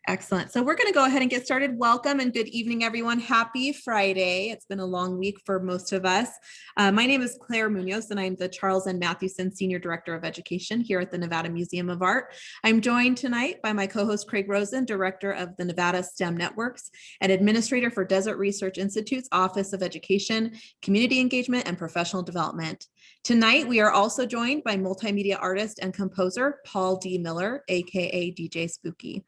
Excellent. So we're going to go ahead and get started. Welcome and good evening, everyone. Happy Friday. It's been a long week for most of us. My name is Claire Muñoz, and I'm the Charles N. Mathewson Senior Director of Education here at the Nevada Museum of Art. I'm joined tonight by my co-host Craig Rosen, Director of the Nevada STEM Networks and Administrator for Desert Research Institute's Office of Education, Community Engagement, and Professional Development. Tonight, we are also joined by multimedia artist and composer Paul D. Miller, aka DJ Spooky.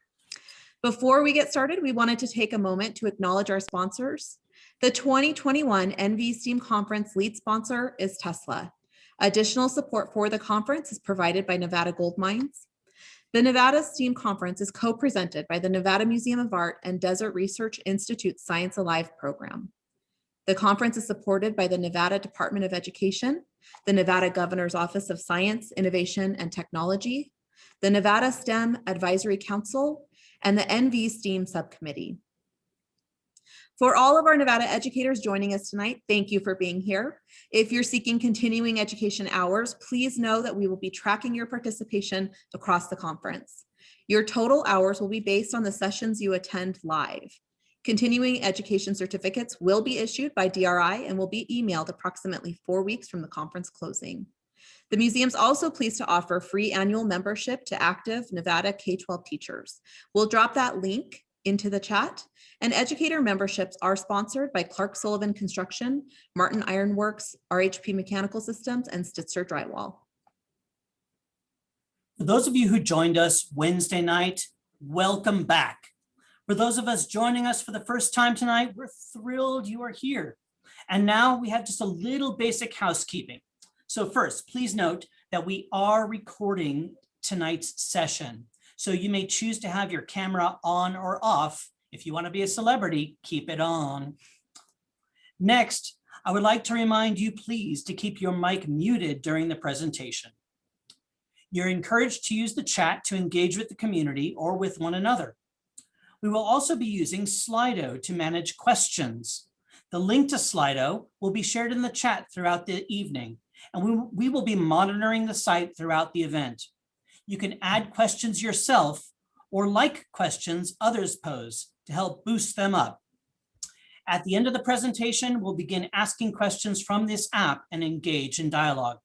Before we get started, we wanted to take a moment to acknowledge our sponsors. The 2021 NV STEAM Conference lead sponsor is Tesla. Additional support for the conference is provided by Nevada Gold Mines. The Nevada STEAM Conference is co-presented by the Nevada Museum of Art and Desert Research Institute's Science Alive program. The conference is supported by the Nevada Department of Education, the Nevada Governor's Office of Science, Innovation, and Technology, the Nevada STEM Advisory Council, and the NV STEAM Subcommittee. For all of our Nevada educators joining us tonight, thank you for being here. If you're seeking continuing education hours, please know that we will be tracking your participation across the conference. Your total hours will be based on the sessions you attend live. Continuing education certificates will be issued by DRI and will be emailed approximately 4 weeks from the conference closing. The museum's also pleased to offer free annual membership to active Nevada K-12 teachers. We'll drop that link into the chat, and educator memberships are sponsored by Clark Sullivan Construction, Martin Iron Works, RHP Mechanical Systems, and Stitzer Drywall. For those of you who joined us Wednesday night, welcome back. For those of us joining us for the first time tonight, we're thrilled you are here. And now we have just a little basic housekeeping. So first, please note that we are recording tonight's session. So you may choose to have your camera on or off. If you want to be a celebrity, keep it on. Next, I would like to remind you, please, to keep your mic muted during the presentation. You're encouraged to use the chat to engage with the community or with one another. We will also be using Slido to manage questions. The link to Slido will be shared in the chat throughout the evening, and we will be monitoring the site throughout the event. You can add questions yourself or like questions others pose to help boost them up. At the end of the presentation, we'll begin asking questions from this app and engage in dialogue.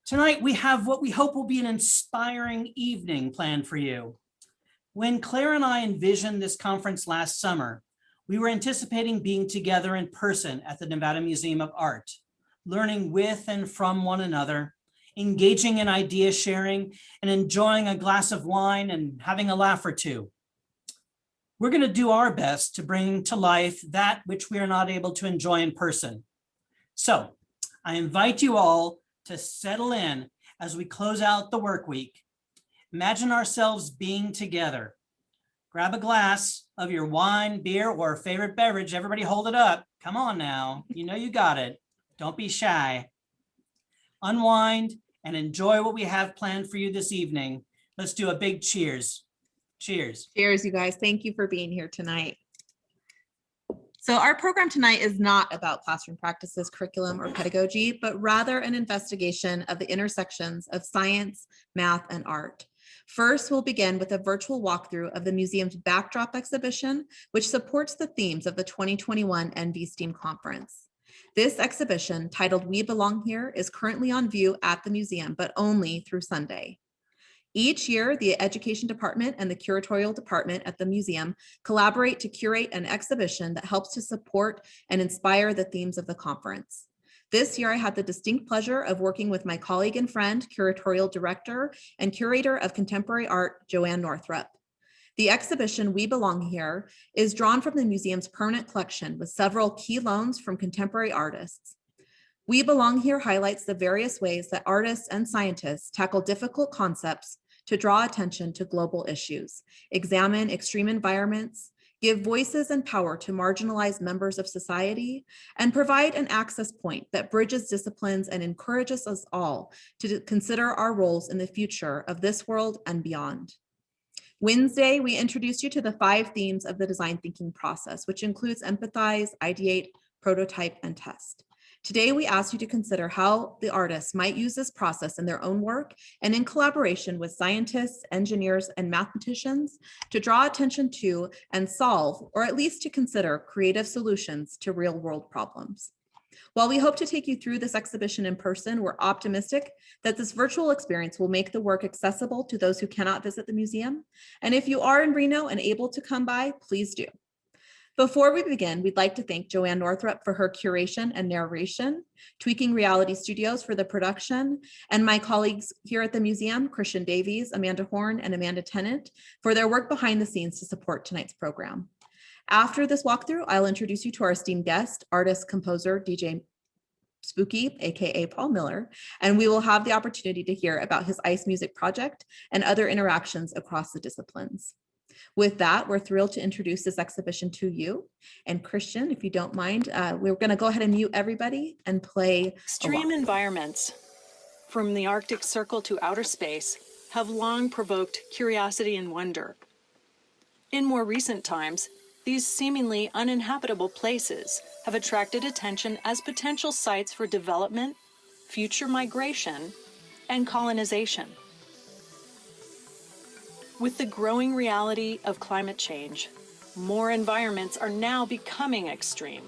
Tonight, we have what we hope will be an inspiring evening planned for you. When Claire and I envisioned this conference last summer, we were anticipating being together in person at the Nevada Museum of Art, learning with and from one another, engaging in idea sharing, and enjoying a glass of wine and having a laugh or two. We're going to do our best to bring to life that which we are not able to enjoy in person. So I invite you all to settle in as we close out the work week. Imagine ourselves being together. Grab a glass of your wine, beer, or favorite beverage. Everybody hold it up. Come on now. You know you got it. Don't be shy. Unwind and enjoy what we have planned for you this evening. Let's do a big cheers. Cheers. Cheers, you guys. Thank you for being here tonight. So our program tonight is not about classroom practices, curriculum, or pedagogy, but rather an investigation of the intersections of science, math, and art. First, we'll begin with a virtual walkthrough of the museum's backdrop exhibition, which supports the themes of the 2021 NV STEAM Conference. This exhibition, titled We Belong Here, is currently on view at the museum, but only through Sunday. Each year, the Education Department and the Curatorial Department at the museum collaborate to curate an exhibition that helps to support and inspire the themes of the conference. This year, I had the distinct pleasure of working with my colleague and friend, Curatorial Director and Curator of Contemporary Art, Joanne Northrup. The exhibition, We Belong Here, is drawn from the museum's permanent collection with several key loans from contemporary artists. We Belong Here highlights the various ways that artists and scientists tackle difficult concepts to draw attention to global issues, examine extreme environments, give voices and power to marginalized members of society, and provide an access point that bridges disciplines and encourages us all to consider our roles in the future of this world and beyond. Wednesday, we introduced you to the 5 themes of the design thinking process, which includes empathize, ideate, prototype, and test. Today, we ask you to consider how the artists might use this process in their own work and in collaboration with scientists, engineers, and mathematicians to draw attention to and solve, or at least to consider, creative solutions to real-world problems. While we hope to take you through this exhibition in person, we're optimistic that this virtual experience will make the work accessible to those who cannot visit the museum. And if you are in Reno and able to come by, please do. Before we begin, we'd like to thank Joanne Northrup for her curation and narration, Tweaking Reality Studios for the production, and my colleagues here at the museum, Christian Davies, Amanda Horn, and Amanda Tennant, for their work behind the scenes to support tonight's program. After this walkthrough, I'll introduce you to our esteemed guest, artist, composer, DJ Spooky, aka Paul Miller, and we will have the opportunity to hear about his ice music project and other interactions across the disciplines. With that, we're thrilled to introduce this exhibition to you. And Christian, if you don't mind, we're going to go ahead and mute everybody and play. Extreme environments, from the Arctic Circle to outer space, have long provoked curiosity and wonder. In more recent times, these seemingly uninhabitable places have attracted attention as potential sites for development, future migration, and colonization. With the growing reality of climate change, more environments are now becoming extreme.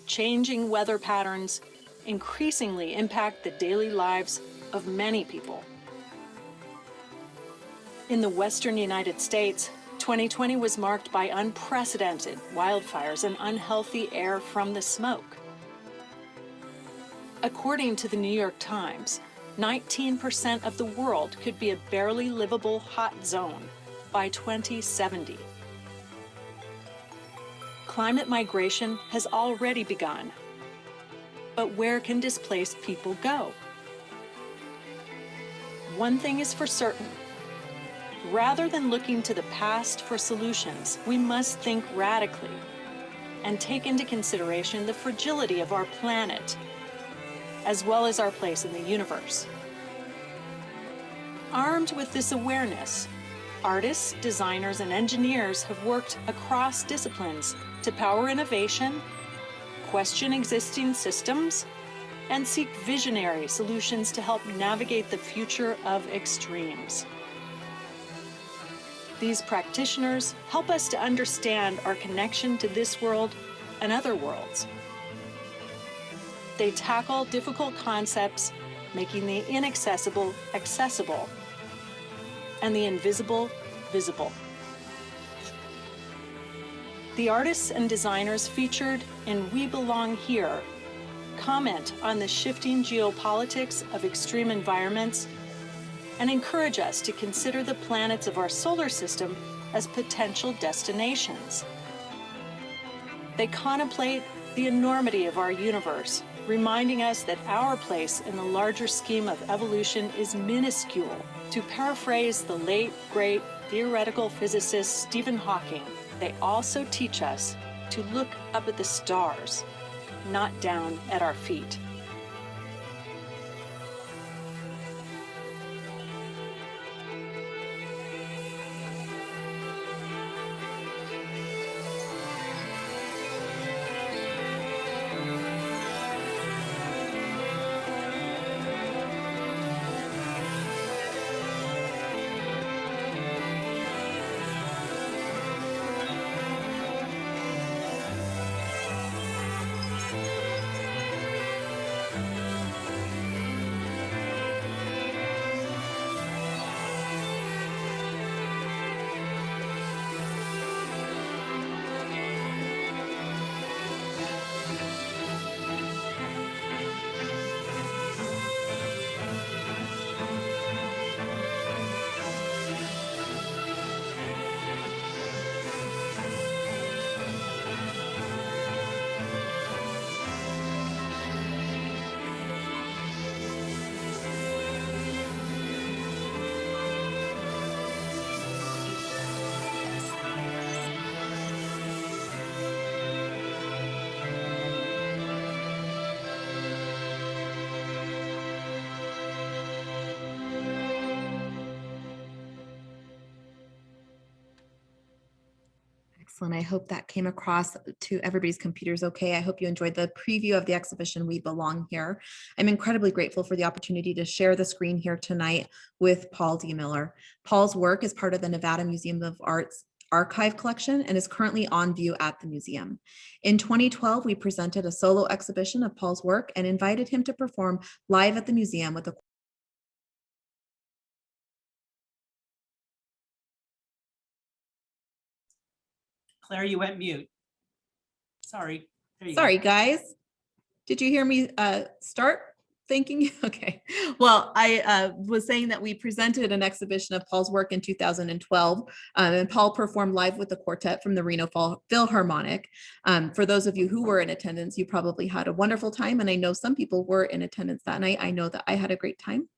Changing weather patterns increasingly impact the daily lives of many people. In the western United States, 2020 was marked by unprecedented wildfires and unhealthy air from the smoke. According to the New York Times, 19% of the world could be a barely livable hot zone by 2070. Climate migration has already begun. But where can displaced people go? One thing is for certain. Rather than looking to the past for solutions, we must think radically and take into consideration the fragility of our planet, as well as our place in the universe. Armed with this awareness, artists, designers, and engineers have worked across disciplines to power innovation, question existing systems, and seek visionary solutions to help navigate the future of extremes. These practitioners help us to understand our connection to this world and other worlds. They tackle difficult concepts, making the inaccessible accessible and the invisible visible. The artists and designers featured in We Belong Here comment on the shifting geopolitics of extreme environments and encourage us to consider the planets of our solar system as potential destinations. They contemplate the enormity of our universe, reminding us that our place in the larger scheme of evolution is minuscule. To paraphrase the late, great theoretical physicist Stephen Hawking, they also teach us to look up at the stars, not down at our feet. Excellent. I hope that came across to everybody's computers okay. I hope you enjoyed the preview of the exhibition We Belong Here. I'm incredibly grateful for the opportunity to share the screen here tonight with Paul D. Miller. Paul's work is part of the Nevada Museum of Art's archive collection and is currently on view at the museum. In 2012, we presented a solo exhibition of Paul's work and invited him to perform live at the museum with a Claire, you went mute. Sorry. There you Sorry, go. guys. Did you hear me start thinking? Okay. Well, I was saying that we presented an exhibition of Paul's work in 2012, and Paul performed live with the quartet from the Reno Philharmonic. For those of you who were in attendance, you probably had a wonderful time, and I know some people were in attendance that night. I know that I had a great time.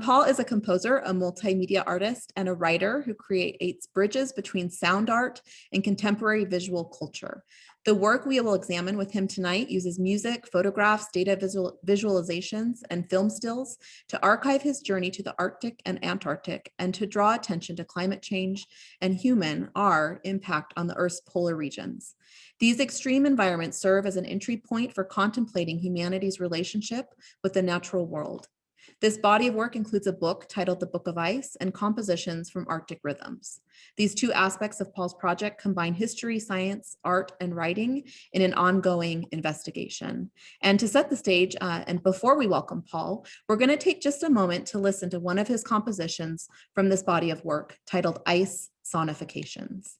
Paul is a composer, a multimedia artist, and a writer who creates bridges between sound art and contemporary visual culture. The work we will examine with him tonight uses music, photographs, data visualizations, and film stills to archive his journey to the Arctic and Antarctic and to draw attention to climate change and our impact on the Earth's polar regions. These extreme environments serve as an entry point for contemplating humanity's relationship with the natural world. This body of work includes a book titled The Book of Ice and compositions from Arctic rhythms. These two aspects of Paul's project combine history, science, art, and writing in an ongoing investigation. And to set the stage, and before we welcome Paul, we're going to take just a moment to listen to one of his compositions from this body of work titled Ice Sonifications.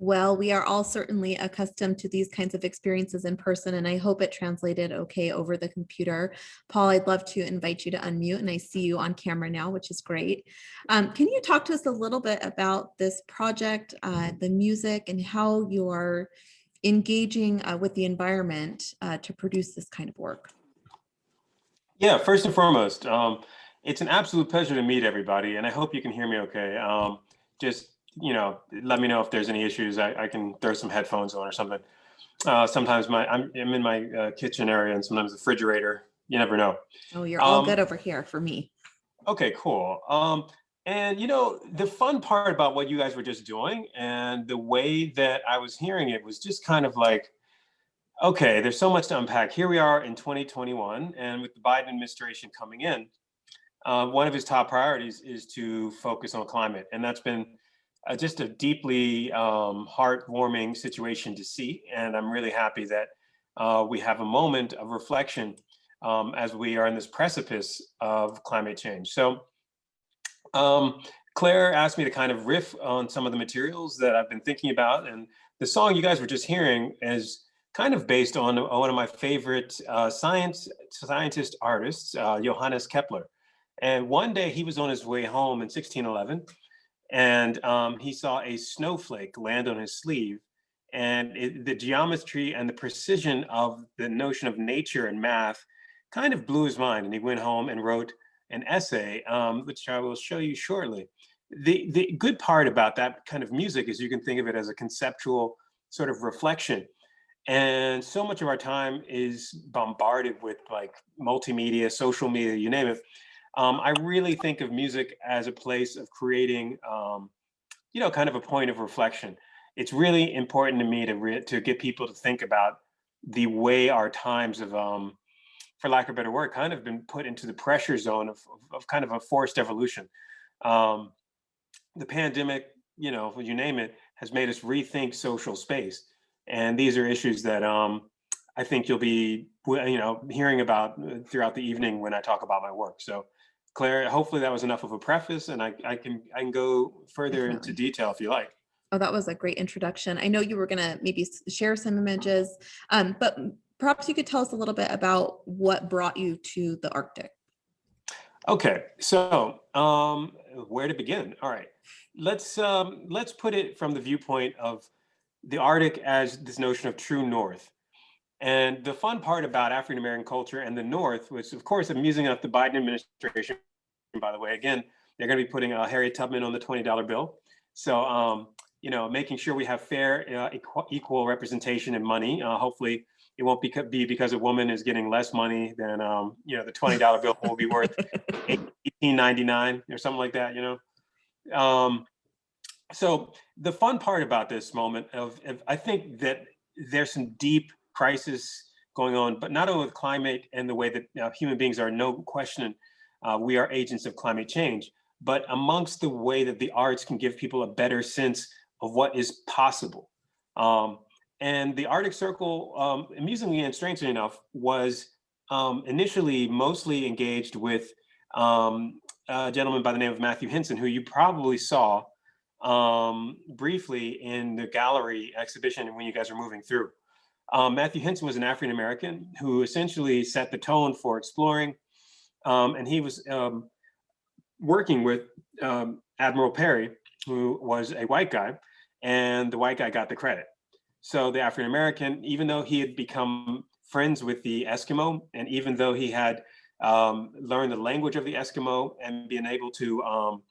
Well, we are all certainly accustomed to these kinds of experiences in person, and I hope it translated okay over the computer. Paul, I'd love to invite you to unmute, and I see you on camera now, which is great. Can you talk to us a little bit about this project, the music, and how you are engaging with the environment to produce this kind of work? Yeah, first and foremost, it's an absolute pleasure to meet everybody, and I hope you can hear me okay. Just, let me know if there's any issues. I can throw some headphones on or something. Sometimes I'm in my kitchen area, and sometimes the refrigerator. You never know. Oh, you're all good over here for me. Okay, cool. And the fun part about what you guys were just doing and the way that I was hearing it was just kind of like, okay, there's so much to unpack. Here we are in 2021, and with the Biden administration coming in, one of his top priorities is to focus on climate. And that's been just a deeply heartwarming situation to see. And I'm really happy that we have a moment of reflection as we are in this precipice of climate change. So Claire asked me to kind of riff on some of the materials that I've been thinking about. And the song you guys were just hearing is kind of based on one of my favorite scientist artists, Johannes Kepler. And one day he was on his way home in 1611, and he saw a snowflake land on his sleeve. And the geometry and the precision of the notion of nature and math kind of blew his mind. And he went home and wrote an essay, which I will show you shortly. The good part about that kind of music is you can think of it as a conceptual sort of reflection. And so much of our time is bombarded with like multimedia, social media, you name it. I really think of music as a place of creating, kind of a point of reflection. It's really important to me to get people to think about the way our times have, for lack of a better word, kind of been put into the pressure zone of kind of a forced evolution. The pandemic, you name it, has made us rethink social space. And these are issues that I think you'll be, hearing about throughout the evening when I talk about my work. So, Claire, hopefully that was enough of a preface, and I can go further into detail if you like. Oh, that was a great introduction. I know you were going to maybe share some images, but perhaps you could tell us a little bit about what brought you to the Arctic. Okay, so where to begin? All right, let's put it from the viewpoint of the Arctic as this notion of true north. And the fun part about African American culture and the North, which of course amusing enough, the Biden administration, by the way, again, they're going to be putting Harriet Tubman on the $20 bill. So, making sure we have fair, equal representation in money. Hopefully it won't be because a woman is getting less money than, the $20 bill will be worth $18.99 or something like that, So the fun part about this moment I think that there's some deep crisis going on, but not only with climate and the way that human beings are, no question, we are agents of climate change, but amongst the way that the arts can give people a better sense of what is possible. And the Arctic Circle, amusingly and strangely enough, was initially mostly engaged with a gentleman by the name of Matthew Henson, who you probably saw briefly in the gallery exhibition when you guys were moving through. Matthew Henson was an African American who essentially set the tone for exploring, and he was working with Admiral Perry, who was a white guy, and the white guy got the credit. So the African American, even though he had become friends with the Eskimo, and even though he had learned the language of the Eskimo and been able to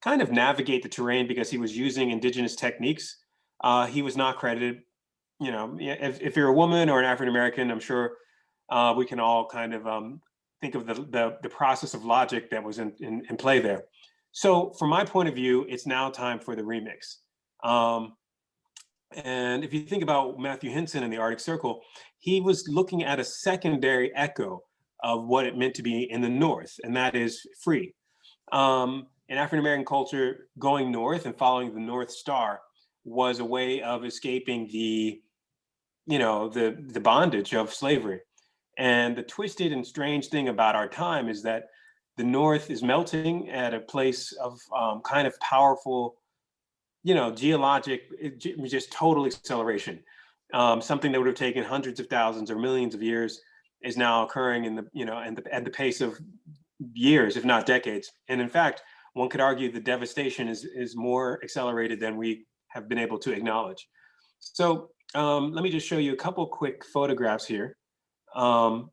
kind of navigate the terrain because he was using indigenous techniques, he was not credited. If you're a woman or an African American, I'm sure we can all kind of think of the process of logic that was in play there. So from my point of view, it's now time for the remix. And if you think about Matthew Henson and the Arctic Circle, he was looking at a secondary echo of what it meant to be in the North, and that is free. In African American culture, going north and following the North Star was a way of escaping the bondage of slavery. And the twisted and strange thing about our time is that the North is melting at a place of kind of powerful just total acceleration. Something that would have taken hundreds of thousands or millions of years is now occurring in at the pace of years, if not decades. And in fact, one could argue the devastation is more accelerated than we have been able to acknowledge. So let me just show you a couple quick photographs here. And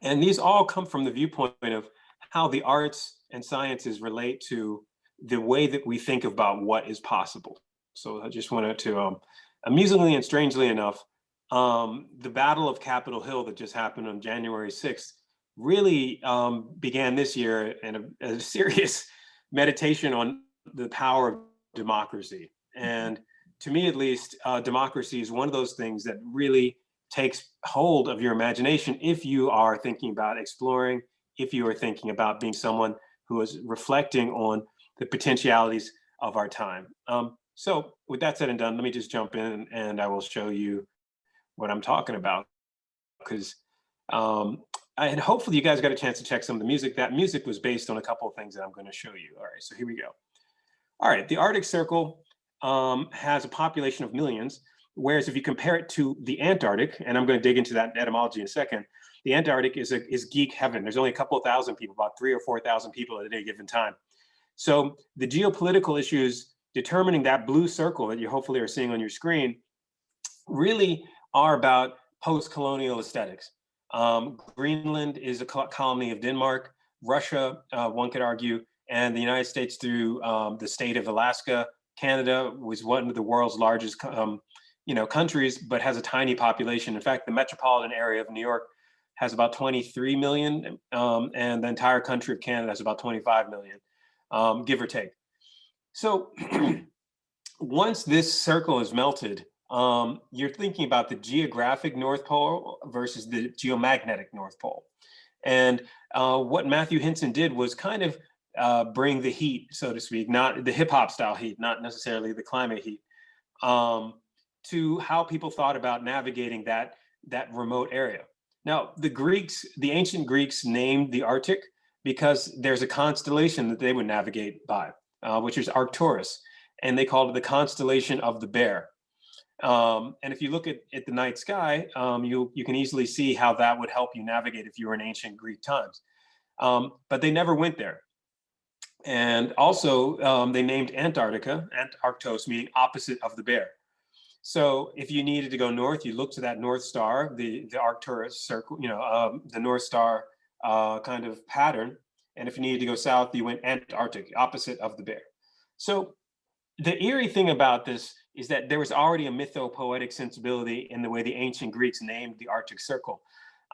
these all come from the viewpoint of how the arts and sciences relate to the way that we think about what is possible. So I just wanted to, amusingly and strangely enough, the Battle of Capitol Hill that just happened on January 6th really began this year in a serious meditation on the power of democracy. And to me, at least, democracy is one of those things that really takes hold of your imagination if you are thinking about exploring, if you are thinking about being someone who is reflecting on the potentialities of our time. So with that said and done, let me just jump in and I will show you what I'm talking about, because hopefully you guys got a chance to check some of the music. That music was based on a couple of things that I'm going to show you. All right, so here we go. All right, the Arctic Circle has a population of millions, whereas if you compare it to the Antarctic, and I'm going to dig into that etymology in a second, the Antarctic is geek heaven. There's only a couple of thousand people, about 3,000 or 4,000 people at any given time. So the geopolitical issues determining that blue circle that you hopefully are seeing on your screen really are about post-colonial aesthetics. Greenland is a colony of Denmark. Russia, one could argue, and the United States through the state of Alaska. Canada was one of the world's largest countries, but has a tiny population. In fact, the metropolitan area of New York has about 23 million, and the entire country of Canada has about 25 million, give or take. So once this circle is melted, you're thinking about the geographic North Pole versus the geomagnetic North Pole. And what Matthew Henson did was kind of bring the heat, so to speak, not the hip hop style heat, not necessarily the climate heat, to how people thought about navigating that remote area. Now, the ancient Greeks named the Arctic because there's a constellation that they would navigate by, which is Arcturus, and they called it the constellation of the Bear. And if you look at the night sky, you can easily see how that would help you navigate if you were in ancient Greek times. But they never went there. And also, they named Antarctica, Antarctos, meaning opposite of the bear. So if you needed to go north, you look to that North Star, the Arcturus circle, the North Star kind of pattern. And if you needed to go south, you went Antarctic, opposite of the bear. So the eerie thing about this is that there was already a mythopoetic sensibility in the way the ancient Greeks named the Arctic Circle.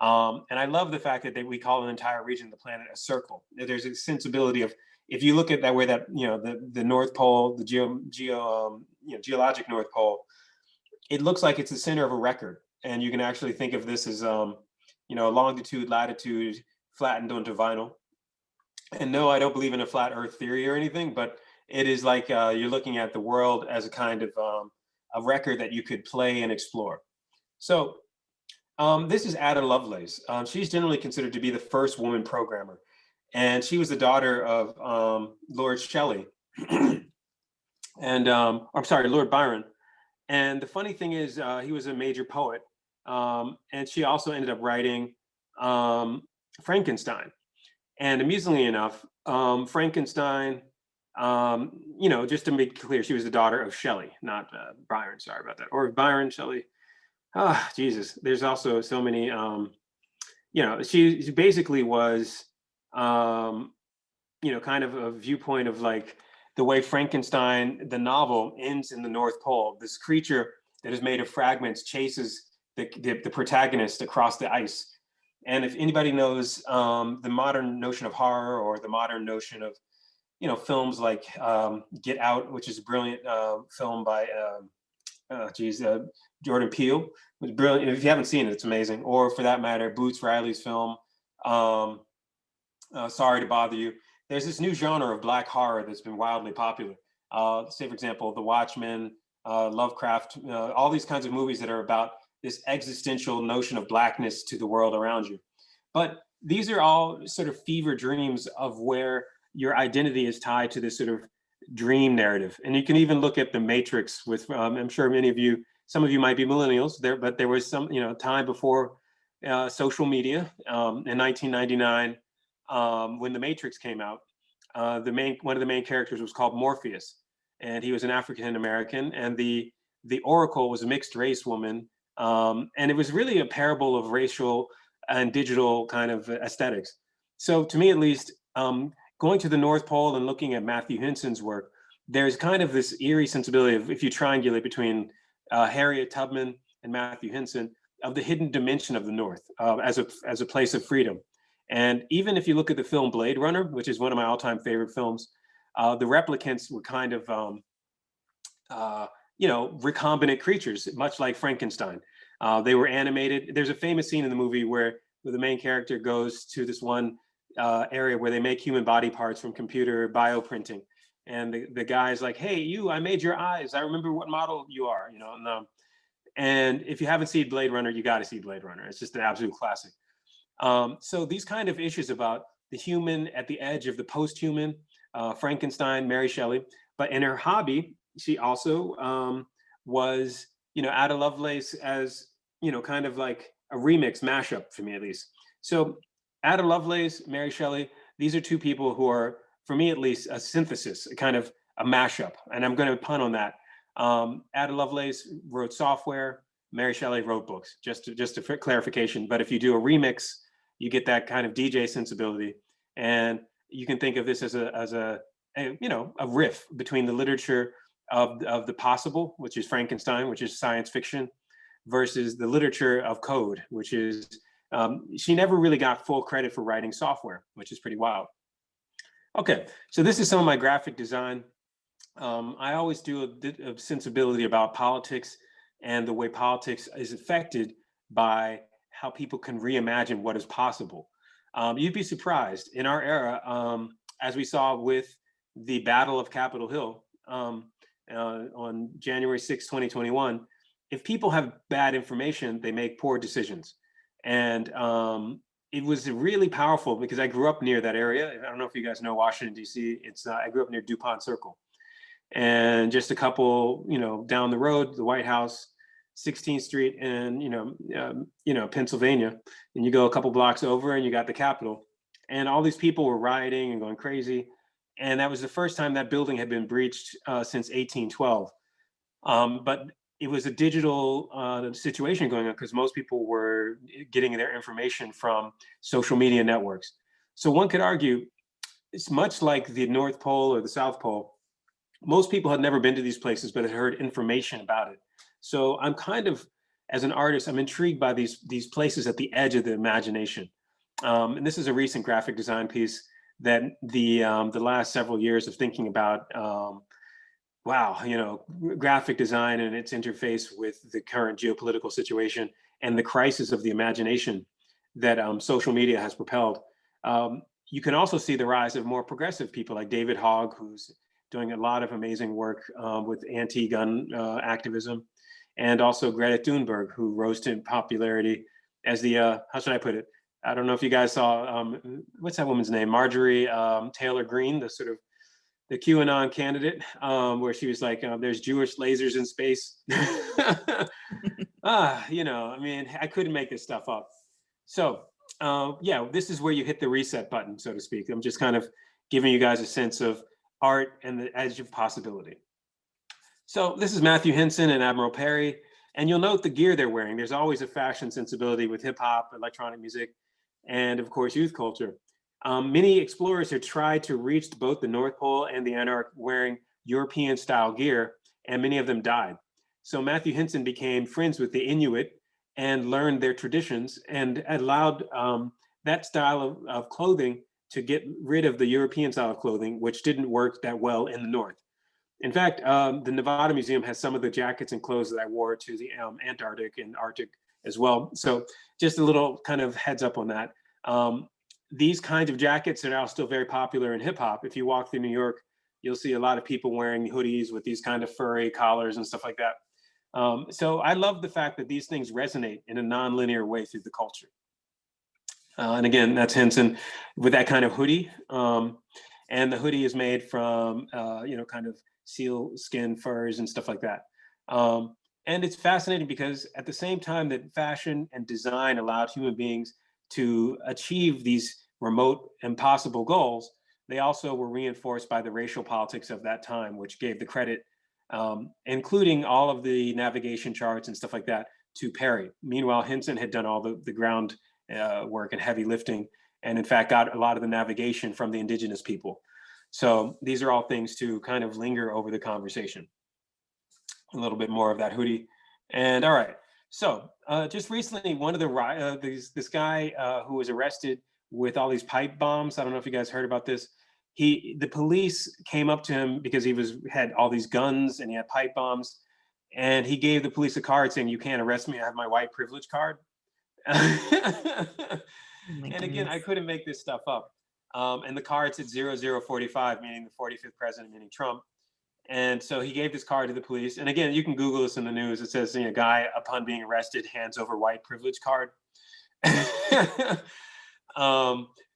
And I love the fact that we call an entire region of the planet a circle. There's a sensibility of, if you look at that way that, the North Pole, the geologic North Pole, it looks like it's the center of a record. And you can actually think of this as, longitude, latitude, flattened onto vinyl. And no, I don't believe in a flat earth theory or anything, but it is like you're looking at the world as a kind of a record that you could play and explore. So this is Ada Lovelace. She's generally considered to be the first woman programmer. And she was the daughter of Lord Shelley, and Lord Byron. And the funny thing is, he was a major poet. And she also ended up writing Frankenstein. And amusingly enough, Frankenstein, just to make clear, she was the daughter of Shelley, not Byron. Sorry about that. Or Byron, Shelley. Ah, Jesus. There's also so many, she basically was, kind of a viewpoint of like the way Frankenstein, the novel, ends in the North Pole. This creature that is made of fragments chases the protagonist across the ice. And if anybody knows the modern notion of horror or the modern notion of, films like Get Out, which is a brilliant film by, Jordan Peele. It was brilliant. If you haven't seen it, it's amazing. Or for that matter, Boots Riley's film, Sorry to Bother You. There's this new genre of black horror that's been wildly popular. Say, for example, The Watchmen, Lovecraft, all these kinds of movies that are about this existential notion of blackness to the world around you. But these are all sort of fever dreams of where your identity is tied to this sort of dream narrative. And you can even look at the Matrix with, I'm sure some of you might be millennials there, but there was some, time before social media in 1999 when the Matrix came out. One of the main characters was called Morpheus, and he was an African American, and the Oracle was a mixed race woman, and it was really a parable of racial and digital kind of aesthetics. So to me, at least, going to the North Pole and looking at Matthew Hinson's work, there's kind of this eerie sensibility of, if you triangulate between Harriet Tubman and Matthew Hinson, of the hidden dimension of the North as a place of freedom. And even if you look at the film Blade Runner, which is one of my all-time favorite films, the replicants were kind of, recombinant creatures, much like Frankenstein. They were animated. There's a famous scene in the movie where the main character goes to this one area where they make human body parts from computer bioprinting. And the guy's like, hey, I made your eyes. I remember what model you are, and if you haven't seen Blade Runner, you got to see Blade Runner. It's just an absolute classic. So these kind of issues about the human at the edge of the post-human, Frankenstein, Mary Shelley, but in her hobby, she also was, Ada Lovelace as, kind of like a remix mashup for me, at least. So Ada Lovelace, Mary Shelley, these are two people who are, for me at least, a synthesis, a kind of a mashup. And I'm going to pun on that. Ada Lovelace wrote software, Mary Shelley wrote books, just a clarification. But if you do a remix, you get that kind of DJ sensibility. And you can think of this as a riff between the literature of the possible, which is Frankenstein, which is science fiction, versus the literature of code, which is, she never really got full credit for writing software, which is pretty wild. Okay, so this is some of my graphic design. I always do a bit of sensibility about politics and the way politics is affected by how people can reimagine what is possible. You'd be surprised in our era, as we saw with the Battle of Capitol Hill on January 6, 2021, if people have bad information, they make poor decisions. And it was really powerful because I grew up near that area. I don't know if you guys know Washington, D.C. I grew up near DuPont Circle. And just a couple, down the road, the White House, 16th Street, and Pennsylvania, and you go a couple blocks over, and you got the Capitol, and all these people were rioting and going crazy, and that was the first time that building had been breached since 1812. But it was a digital situation going on because most people were getting their information from social media networks. So one could argue it's much like the North Pole or the South Pole. Most people had never been to these places, but had heard information about it. So I'm kind of, as an artist, I'm intrigued by these places at the edge of the imagination. And this is a recent graphic design piece that the last several years of thinking about, graphic design and its interface with the current geopolitical situation and the crisis of the imagination that social media has propelled. You can also see the rise of more progressive people like David Hogg, who's doing a lot of amazing work with anti-gun activism, and also Greta Thunberg, who rose to popularity as the, how should I put it? I don't know if you guys saw, what's that woman's name? Marjorie Taylor Greene, the sort of the QAnon candidate, where she was like, there's Jewish lasers in space. I couldn't make this stuff up. So this is where you hit the reset button, so to speak. I'm just kind of giving you guys a sense of art and the edge of possibility. So this is Matthew Hinson and Admiral Perry, and you'll note the gear they're wearing. There's always a fashion sensibility with hip hop, electronic music, and of course, youth culture. Many explorers have tried to reach both the North Pole and the Antarctic wearing European style gear, and many of them died. So Matthew Hinson became friends with the Inuit and learned their traditions and allowed that style of clothing to get rid of the European style of clothing, which didn't work that well in the North. In fact, the Nevada Museum has some of the jackets and clothes that I wore to the Antarctic and Arctic as well. So just a little kind of heads up on that. These kinds of jackets are now still very popular in hip hop. If you walk through New York, you'll see a lot of people wearing hoodies with these kind of furry collars and stuff like that. So I love the fact that these things resonate in a non-linear way through the culture. And again, that's Hinson with that kind of hoodie. And the hoodie is made from, kind of seal skin furs and stuff like that. And it's fascinating because at the same time that fashion and design allowed human beings to achieve these remote, impossible goals, they also were reinforced by the racial politics of that time, which gave the credit, including all of the navigation charts and stuff like that, to Perry. Meanwhile, Henson had done all the ground work and heavy lifting, and in fact got a lot of the navigation from the indigenous people. So these are all things to kind of linger over the conversation. A little bit more of that hoodie. And all right, so just recently, one of this guy who was arrested with all these pipe bombs. I don't know if you guys heard about this. The police came up to him because he had all these guns and he had pipe bombs, and he gave the police a card saying, "You can't arrest me. I have my white privilege card." And again, I couldn't make this stuff up. And the card said 0045, meaning the 45th president, meaning Trump. And so he gave this card to the police. And again, you can Google this in the news. It says, a guy upon being arrested hands over white privilege card.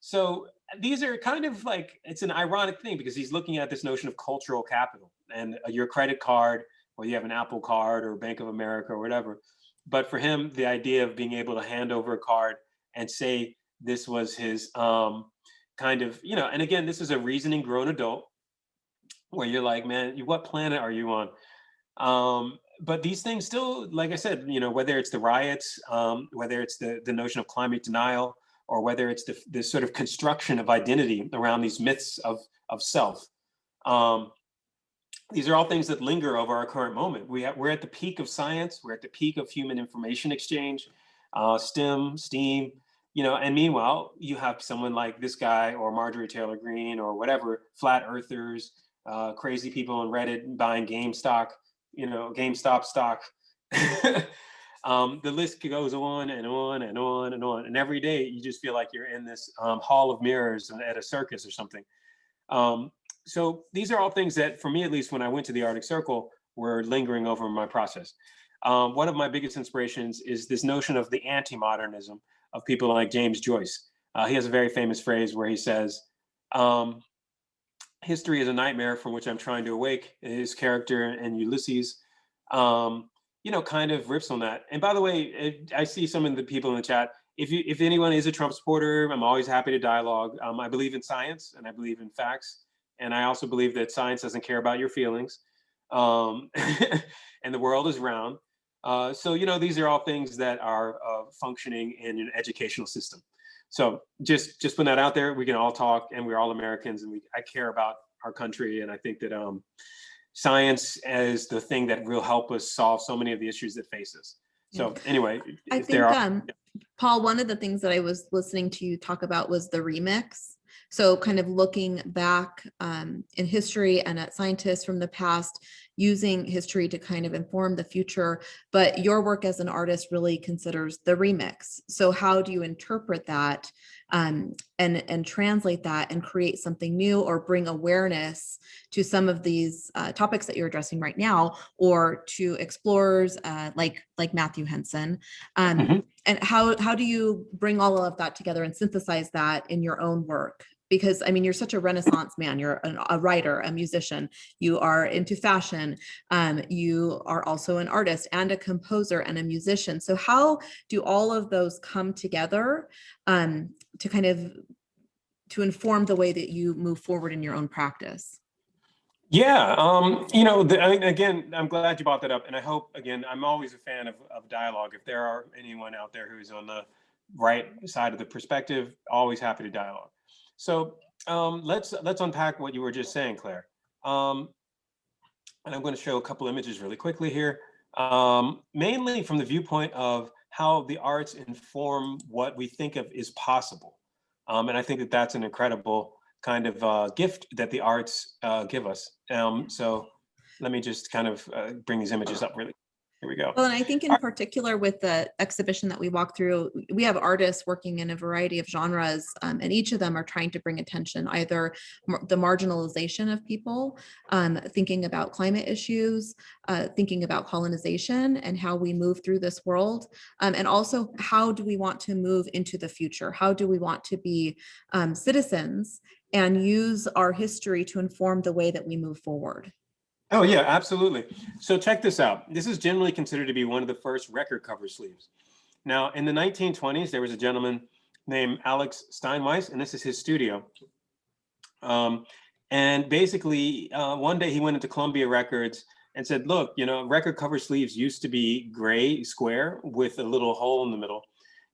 So these are kind of like, it's an ironic thing because he's looking at this notion of cultural capital and your credit card, or you have an Apple card or Bank of America or whatever. But for him, the idea of being able to hand over a card and say this was his kind of, and again, this is a reasoning grown adult where you're like, man, what planet are you on? But these things still, like I said, whether it's the riots, whether it's the notion of climate denial, or whether it's the sort of construction of identity around these myths of self. These are all things that linger over our current moment. We're at the peak of science. We're at the peak of human information exchange, STEM, STEAM, and meanwhile, you have someone like this guy or Marjorie Taylor Greene or whatever, flat earthers, crazy people on Reddit buying GameStop stock. The list goes on and on and on and on. And every day you just feel like you're in this hall of mirrors at a circus or something. So these are all things that, for me at least, when I went to the Arctic Circle, were lingering over my process. One of my biggest inspirations is this notion of the anti-modernism of people like James Joyce. He has a very famous phrase where he says, history is a nightmare from which I'm trying to awake. His character in Ulysses, kind of riffs on that. And by the way, I see some of the people in the chat. If anyone is a Trump supporter, I'm always happy to dialogue. I believe in science and I believe in facts. And I also believe that science doesn't care about your feelings. And the world is round. So, these are all things that are functioning in an educational system. So just putting that out there, we can all talk, and we're all Americans, and I care about our country. And I think that science is the thing that will help us solve so many of the issues that face us. So anyway, I think, Paul, one of the things that I was listening to you talk about was the remix. So kind of looking back in history and at scientists from the past, using history to kind of inform the future. But your work as an artist really considers the remix. So how do you interpret that and translate that and create something new, or bring awareness to some of these topics that you're addressing right now, or to explorers like Matthew Henson? And how do you bring all of that together and synthesize that in your own work? Because, you're such a Renaissance man. You're a writer, a musician. You are into fashion. You are also an artist and a composer and a musician. So how do all of those come together to inform the way that you move forward in your own practice? Yeah, again, I'm glad you brought that up. And I hope, again, I'm always a fan of dialogue. If there are anyone out there who's on the right side of the perspective, always happy to dialogue. So let's unpack what you were just saying, Claire. And I'm going to show a couple images really quickly here, mainly from the viewpoint of how the arts inform what we think of is possible. And I think that that's an incredible kind of gift that the arts give us. So let me just kind of bring these images up really. Here we go. Well, and I think in particular with the exhibition that we walk through, we have artists working in a variety of genres, and each of them are trying to bring attention, either the marginalization of people, thinking about climate issues, thinking about colonization and how we move through this world, and also how do we want to move into the future? How do we want to be citizens and use our history to inform the way that we move forward. Oh yeah, absolutely. So check this out. This is generally considered to be one of the first record cover sleeves. Now, in the 1920s, there was a gentleman named Alex Steinweiss, and this is his studio. And basically, one day he went into Columbia Records and said, look, you know, record cover sleeves used to be gray square with a little hole in the middle,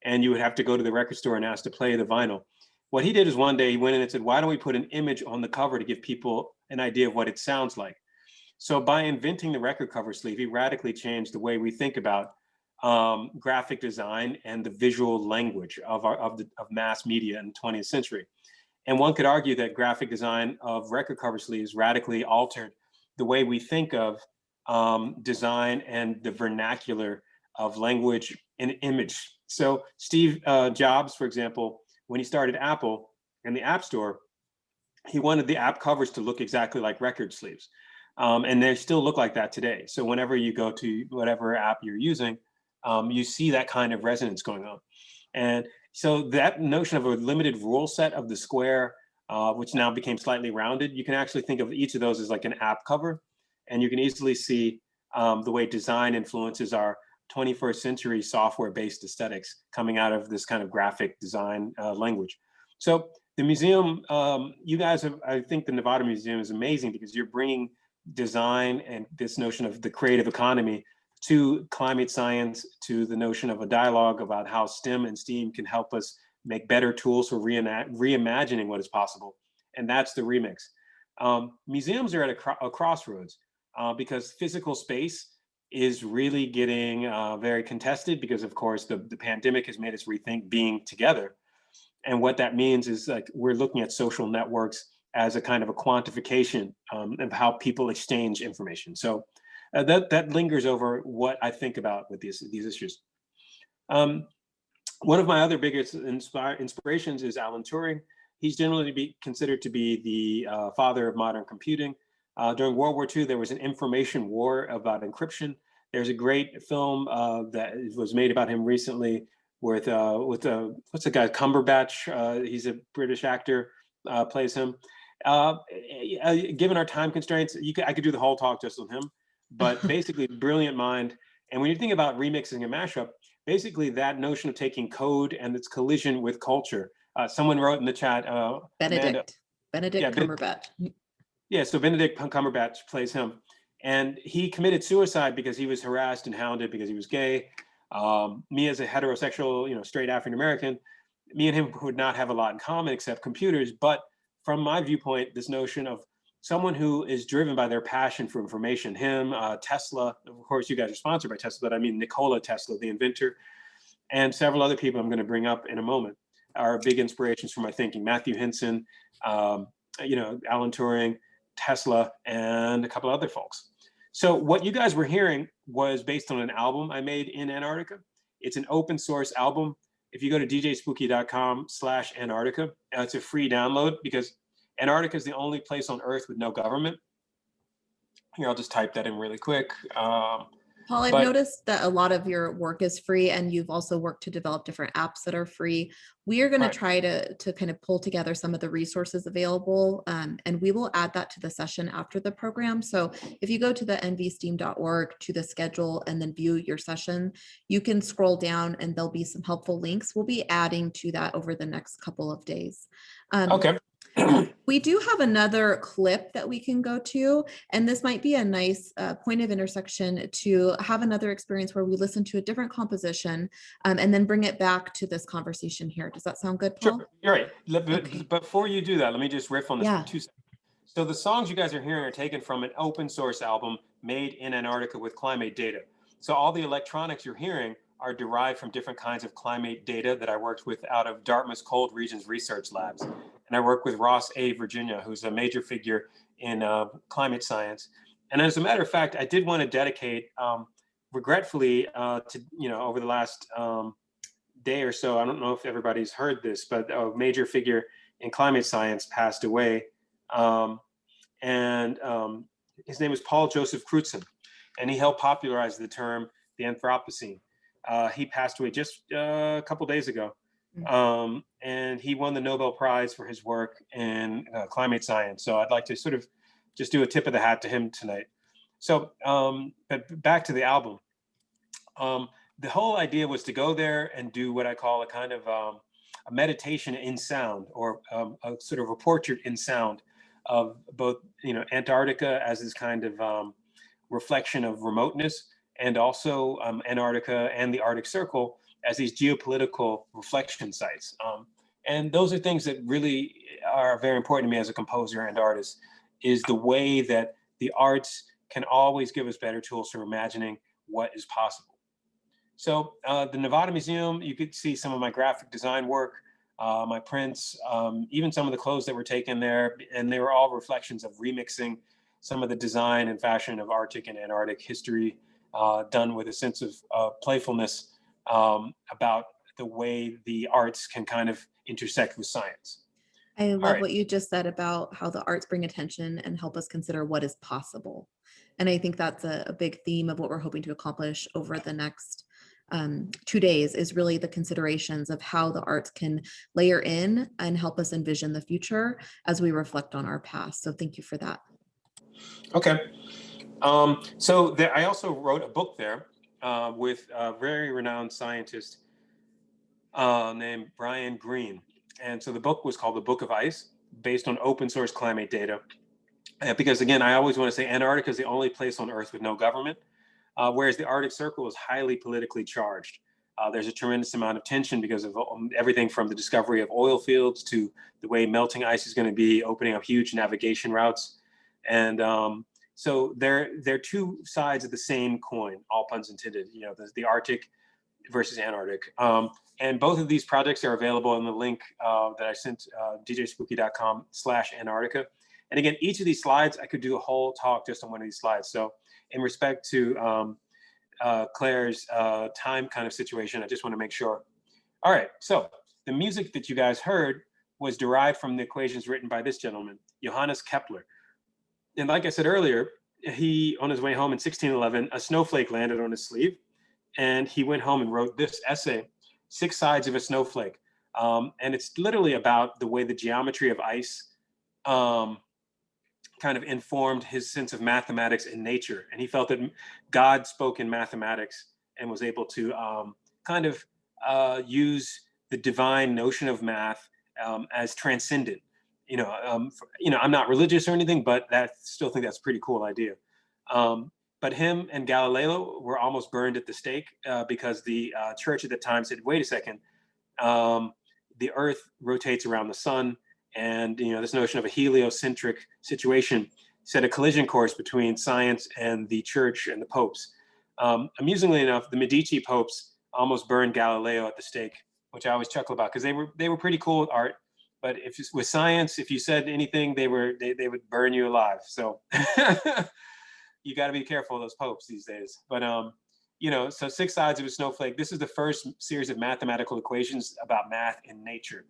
and you would have to go to the record store and ask to play the vinyl. What he did is one day he went in and said, why don't we put an image on the cover to give people an idea of what it sounds like? So by inventing the record cover sleeve, he radically changed the way we think about graphic design and the visual language of mass media in the 20th century. And one could argue that graphic design of record cover sleeves radically altered the way we think of design and the vernacular of language and image. So Steve Jobs, for example, when he started Apple and the App Store, he wanted the app covers to look exactly like record sleeves. And they still look like that today. So whenever you go to whatever app you're using, you see that kind of resonance going on. And so that notion of a limited rule set of the square, which now became slightly rounded, you can actually think of each of those as like an app cover. And you can easily see the way design influences our 21st century software-based aesthetics coming out of this kind of graphic design language. So the museum, you guys have, I think the Nevada Museum is amazing because you're bringing design and this notion of the creative economy to climate science, to the notion of a dialogue about how STEM and STEAM can help us make better tools for reimagining what is possible. And that's the remix. Museums are at a crossroads because physical space is really getting very contested because, of course, the pandemic has made us rethink being together. And what that means is like we're looking at social networks as a kind of a quantification of how people exchange information. So that lingers over what I think about with these issues. One of my other biggest inspirations is Alan Turing. He's generally considered to be the father of modern computing. During World War II, there was an information war about encryption. There's a great film that was made about him recently with what's the guy, Cumberbatch? He's a British actor, plays him. Given our time constraints, I could do the whole talk just on him, but basically brilliant mind. And when you think about remixing a mashup, basically that notion of taking code and its collision with culture. Someone wrote in the chat, Benedict Cumberbatch. Yeah, so Benedict Cumberbatch plays him. And he committed suicide because he was harassed and hounded because he was gay. Me as a heterosexual, straight African-American, me and him would not have a lot in common except computers. But from my viewpoint, this notion of someone who is driven by their passion for information, him, Tesla, of course, you guys are sponsored by Tesla, but I mean Nikola Tesla, the inventor, and several other people I'm going to bring up in a moment are big inspirations for my thinking. Matthew Henson, Alan Turing, Tesla, and a couple other folks. So what you guys were hearing was based on an album I made in Antarctica. It's an open source album. If you go to djspooky.com/Antarctica, it's a free download because Antarctica is the only place on Earth with no government. Here, I'll just type that in really quick. Paul, I've noticed that a lot of your work is free, and you've also worked to develop different apps that are free. We are going to try to kind of pull together some of the resources available, and we will add that to the session after the program. So if you go to the nvsteam.org to the schedule and then view your session, you can scroll down and there'll be some helpful links. We'll be adding to that over the next couple of days. Okay. We do have another clip that we can go to, and this might be a nice point of intersection to have another experience where we listen to a different composition and then bring it back to this conversation here. Does that sound good, Paul? Sure, you're right. Okay. Before you do that, let me just riff on this for 2 seconds. So the songs you guys are hearing are taken from an open source album made in Antarctica with climate data. So all the electronics you're hearing are derived from different kinds of climate data that I worked with out of Dartmouth's Cold Regions Research Labs. And I work with Ross A. Virginia, who's a major figure in climate science. And as a matter of fact, I did want to dedicate, regretfully, to, over the last day or so, I don't know if everybody's heard this, but a major figure in climate science passed away. His name was Paul Joseph Crutzen, and he helped popularize the term the Anthropocene. He passed away just a couple days ago. And he won the Nobel Prize for his work in climate science. So I'd like to sort of just do a tip of the hat to him tonight. So, but back to the album. The whole idea was to go there and do what I call a kind of a meditation in sound, or a sort of a portrait in sound of both, Antarctica as this kind of reflection of remoteness, and also Antarctica and the Arctic Circle as these geopolitical reflection sites. And those are things that really are very important to me as a composer and artist, is the way that the arts can always give us better tools for imagining what is possible. So the Nevada Museum, you could see some of my graphic design work, my prints, even some of the clothes that were taken there, and they were all reflections of remixing some of the design and fashion of Arctic and Antarctic history, done with a sense of playfulness about the way the arts can kind of intersect with science. I love what you just said about how the arts bring attention and help us consider what is possible. And I think that's a big theme of what we're hoping to accomplish over the next 2 days, is really the considerations of how the arts can layer in and help us envision the future as we reflect on our past. So thank you for that. Okay. So I also wrote a book there with a very renowned scientist named Brian Greene. And so the book was called The Book of Ice, based on open source climate data. Because again, I always want to say Antarctica is the only place on Earth with no government, whereas the Arctic Circle is highly politically charged. There's a tremendous amount of tension because of everything from the discovery of oil fields to the way melting ice is going to be opening up huge navigation routes. And so they're two sides of the same coin, all puns intended, the Arctic versus Antarctic. And both of these projects are available in the link that I sent, djspooky.com/Antarctica. And again, each of these slides, I could do a whole talk just on one of these slides. So in respect to Claire's time kind of situation, I just want to make sure. All right, so the music that you guys heard was derived from the equations written by this gentleman, Johannes Kepler. And like I said earlier, on his way home in 1611, a snowflake landed on his sleeve, and he went home and wrote this essay, 6 Sides of a Snowflake. And it's literally about the way the geometry of ice kind of informed his sense of mathematics and nature. And he felt that God spoke in mathematics and was able to kind of use the divine notion of math as transcendent. I'm not religious or anything, but still think that's a pretty cool idea. But him and Galileo were almost burned at the stake because the church at the time said, wait a second, the earth rotates around the sun. And, this notion of a heliocentric situation set a collision course between science and the church and the popes. Amusingly enough, the Medici popes almost burned Galileo at the stake, which I always chuckle about because they were pretty cool with art. But with science, if you said anything, they would burn you alive. So you got to be careful of those popes these days. But so 6 Sides of a Snowflake. This is the first series of mathematical equations about math in nature.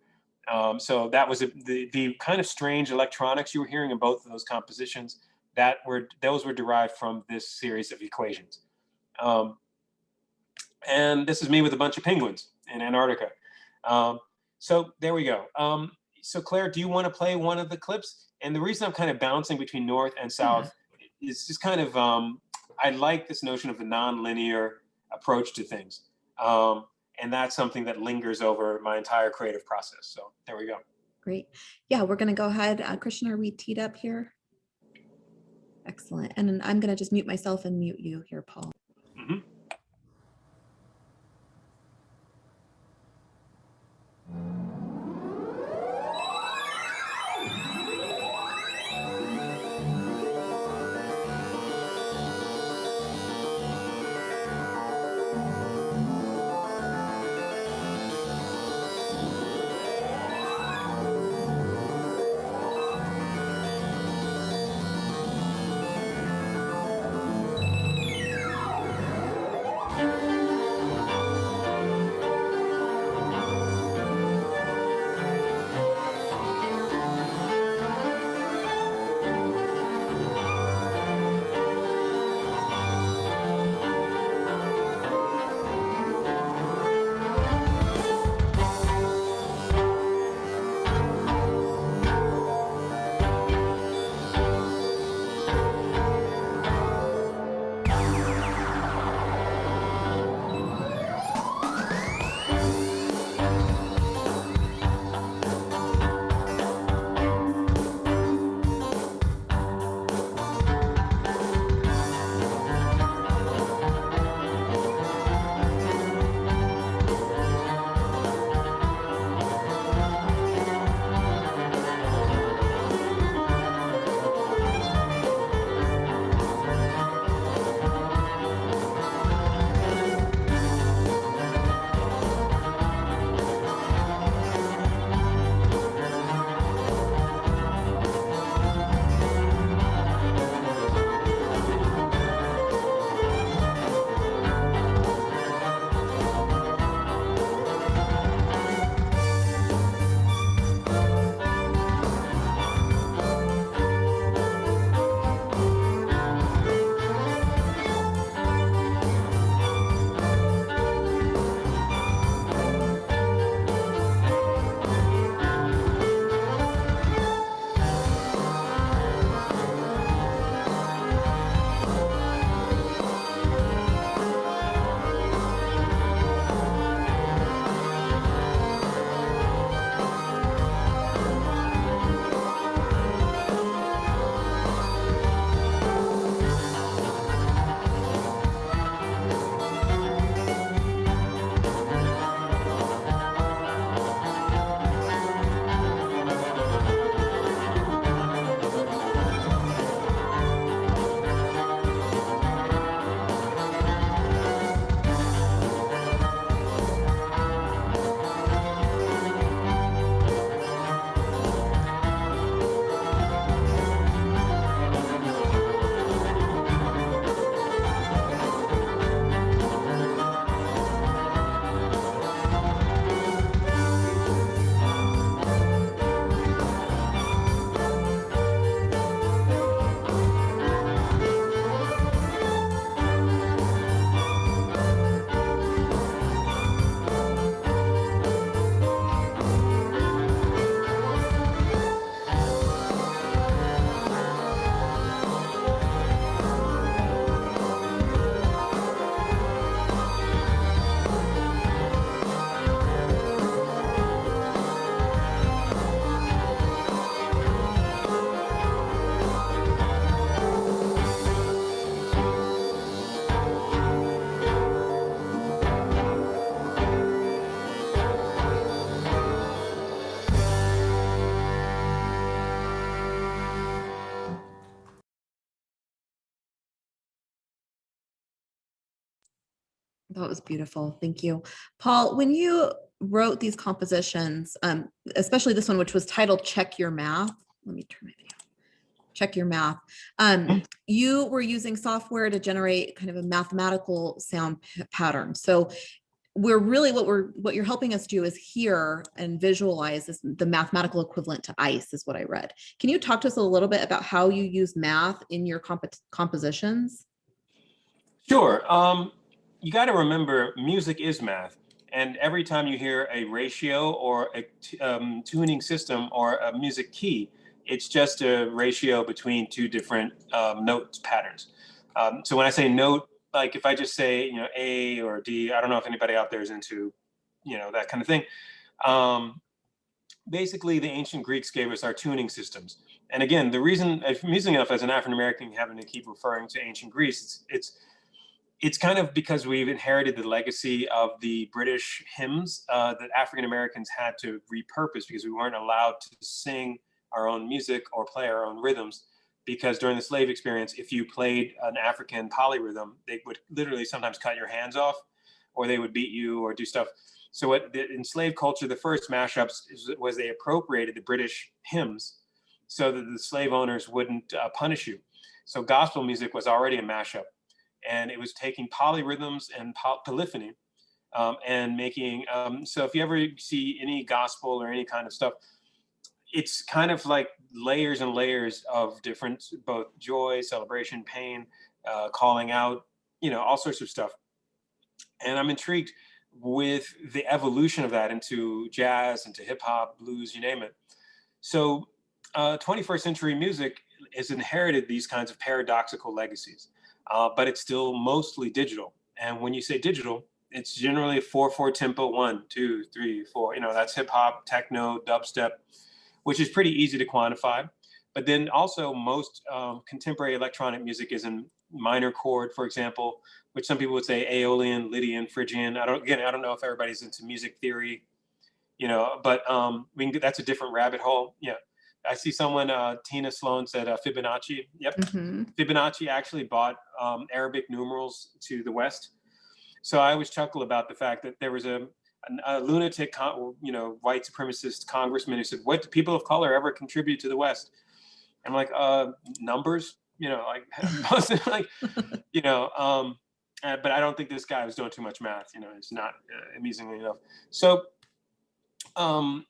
So that was the kind of strange electronics you were hearing in both of those compositions. Those were derived from this series of equations. And this is me with a bunch of penguins in Antarctica. So there we go. So Claire, do you want to play one of the clips? And the reason I'm kind of bouncing between north and south is just kind of, I like this notion of the non-linear approach to things. And that's something that lingers over my entire creative process. So there we go. Great. Yeah, we're going to go ahead. Christian, are we teed up here? Excellent. And I'm going to just mute myself and mute you here, Paul. Mm-hmm. That was beautiful. Thank you. Paul, when you wrote these compositions, especially this one, which was titled Check Your Math. Let me turn my video. Check Your Math. You were using software to generate kind of a mathematical sound pattern. So we're really, what you're helping us do is hear and visualize this, the mathematical equivalent to ice is what I read. Can you talk to us a little bit about how you use math in your compositions? Sure. You got to remember, music is math. And every time you hear a ratio or a tuning system or a music key, it's just a ratio between two different note patterns. So when I say note, like if I just say, you know, A or D, I don't know if anybody out there is into, you know, that kind of thing. Basically, the ancient Greeks gave us our tuning systems. And again, the reason, amusing enough, as an African-American having to keep referring to ancient Greece, it's kind of because we've inherited the legacy of the British hymns that African Americans had to repurpose because we weren't allowed to sing our own music or play our own rhythms. Because during the slave experience, if you played an African polyrhythm, they would literally sometimes cut your hands off, or they would beat you or do stuff. So in slave culture, the first mashups was they appropriated the British hymns so that the slave owners wouldn't punish you. So gospel music was already a mashup. And it was taking polyrhythms and polyphony and making, so if you ever see any gospel or any kind of stuff, it's kind of like layers and layers of different, both joy, celebration, pain, calling out, you know, all sorts of stuff. And I'm intrigued with the evolution of that into jazz, into hip hop, blues, you name it. So 21st century music has inherited these kinds of paradoxical legacies. But it's still mostly digital. And when you say digital, it's generally a 4/4 tempo, 1, 2, 3, 4. You know, that's hip hop, techno, dubstep, which is pretty easy to quantify. But then also most contemporary electronic music is in minor chord, for example, which some people would say Aeolian, Lydian, Phrygian. I don't know if everybody's into music theory, you know, but that's a different rabbit hole. Yeah. I see someone, Tina Sloan said Fibonacci. Yep. Mm-hmm. Fibonacci actually brought Arabic numerals to the West. So I always chuckle about the fact that there was a lunatic, white supremacist congressman who said, "What do people of color ever contribute to the West?" I'm like, numbers, you know, like, like, you know, but I don't think this guy was doing too much math. You know, it's not amusingly enough. So.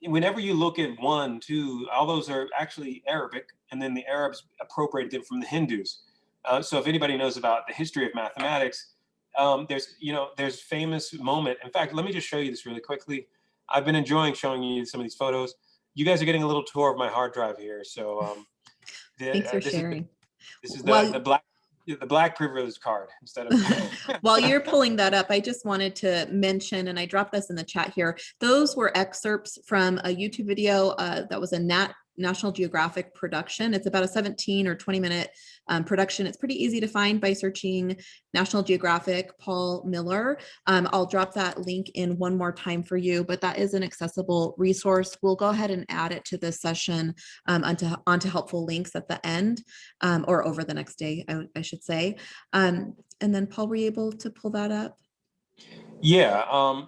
Whenever you look at 1, 2, all those are actually Arabic, and then the Arabs appropriated them from the Hindus. So if anybody knows about the history of mathematics, there's famous moment. In fact, let me just show you this really quickly. I've been enjoying showing you some of these photos. You guys are getting a little tour of my hard drive here. So thanks for sharing. This is the black privilege card instead of. While you're pulling that up, I just wanted to mention, and I dropped this in the chat here, those were excerpts from a YouTube video that was a National Geographic production. It's about a 17 or 20-minute production. It's pretty easy to find by searching National Geographic Paul Miller. I'll drop that link in one more time for you, but that is an accessible resource. We'll go ahead and add it to this session onto helpful links at the end, or over the next day, I should say. And then Paul, were you able to pull that up? Yeah,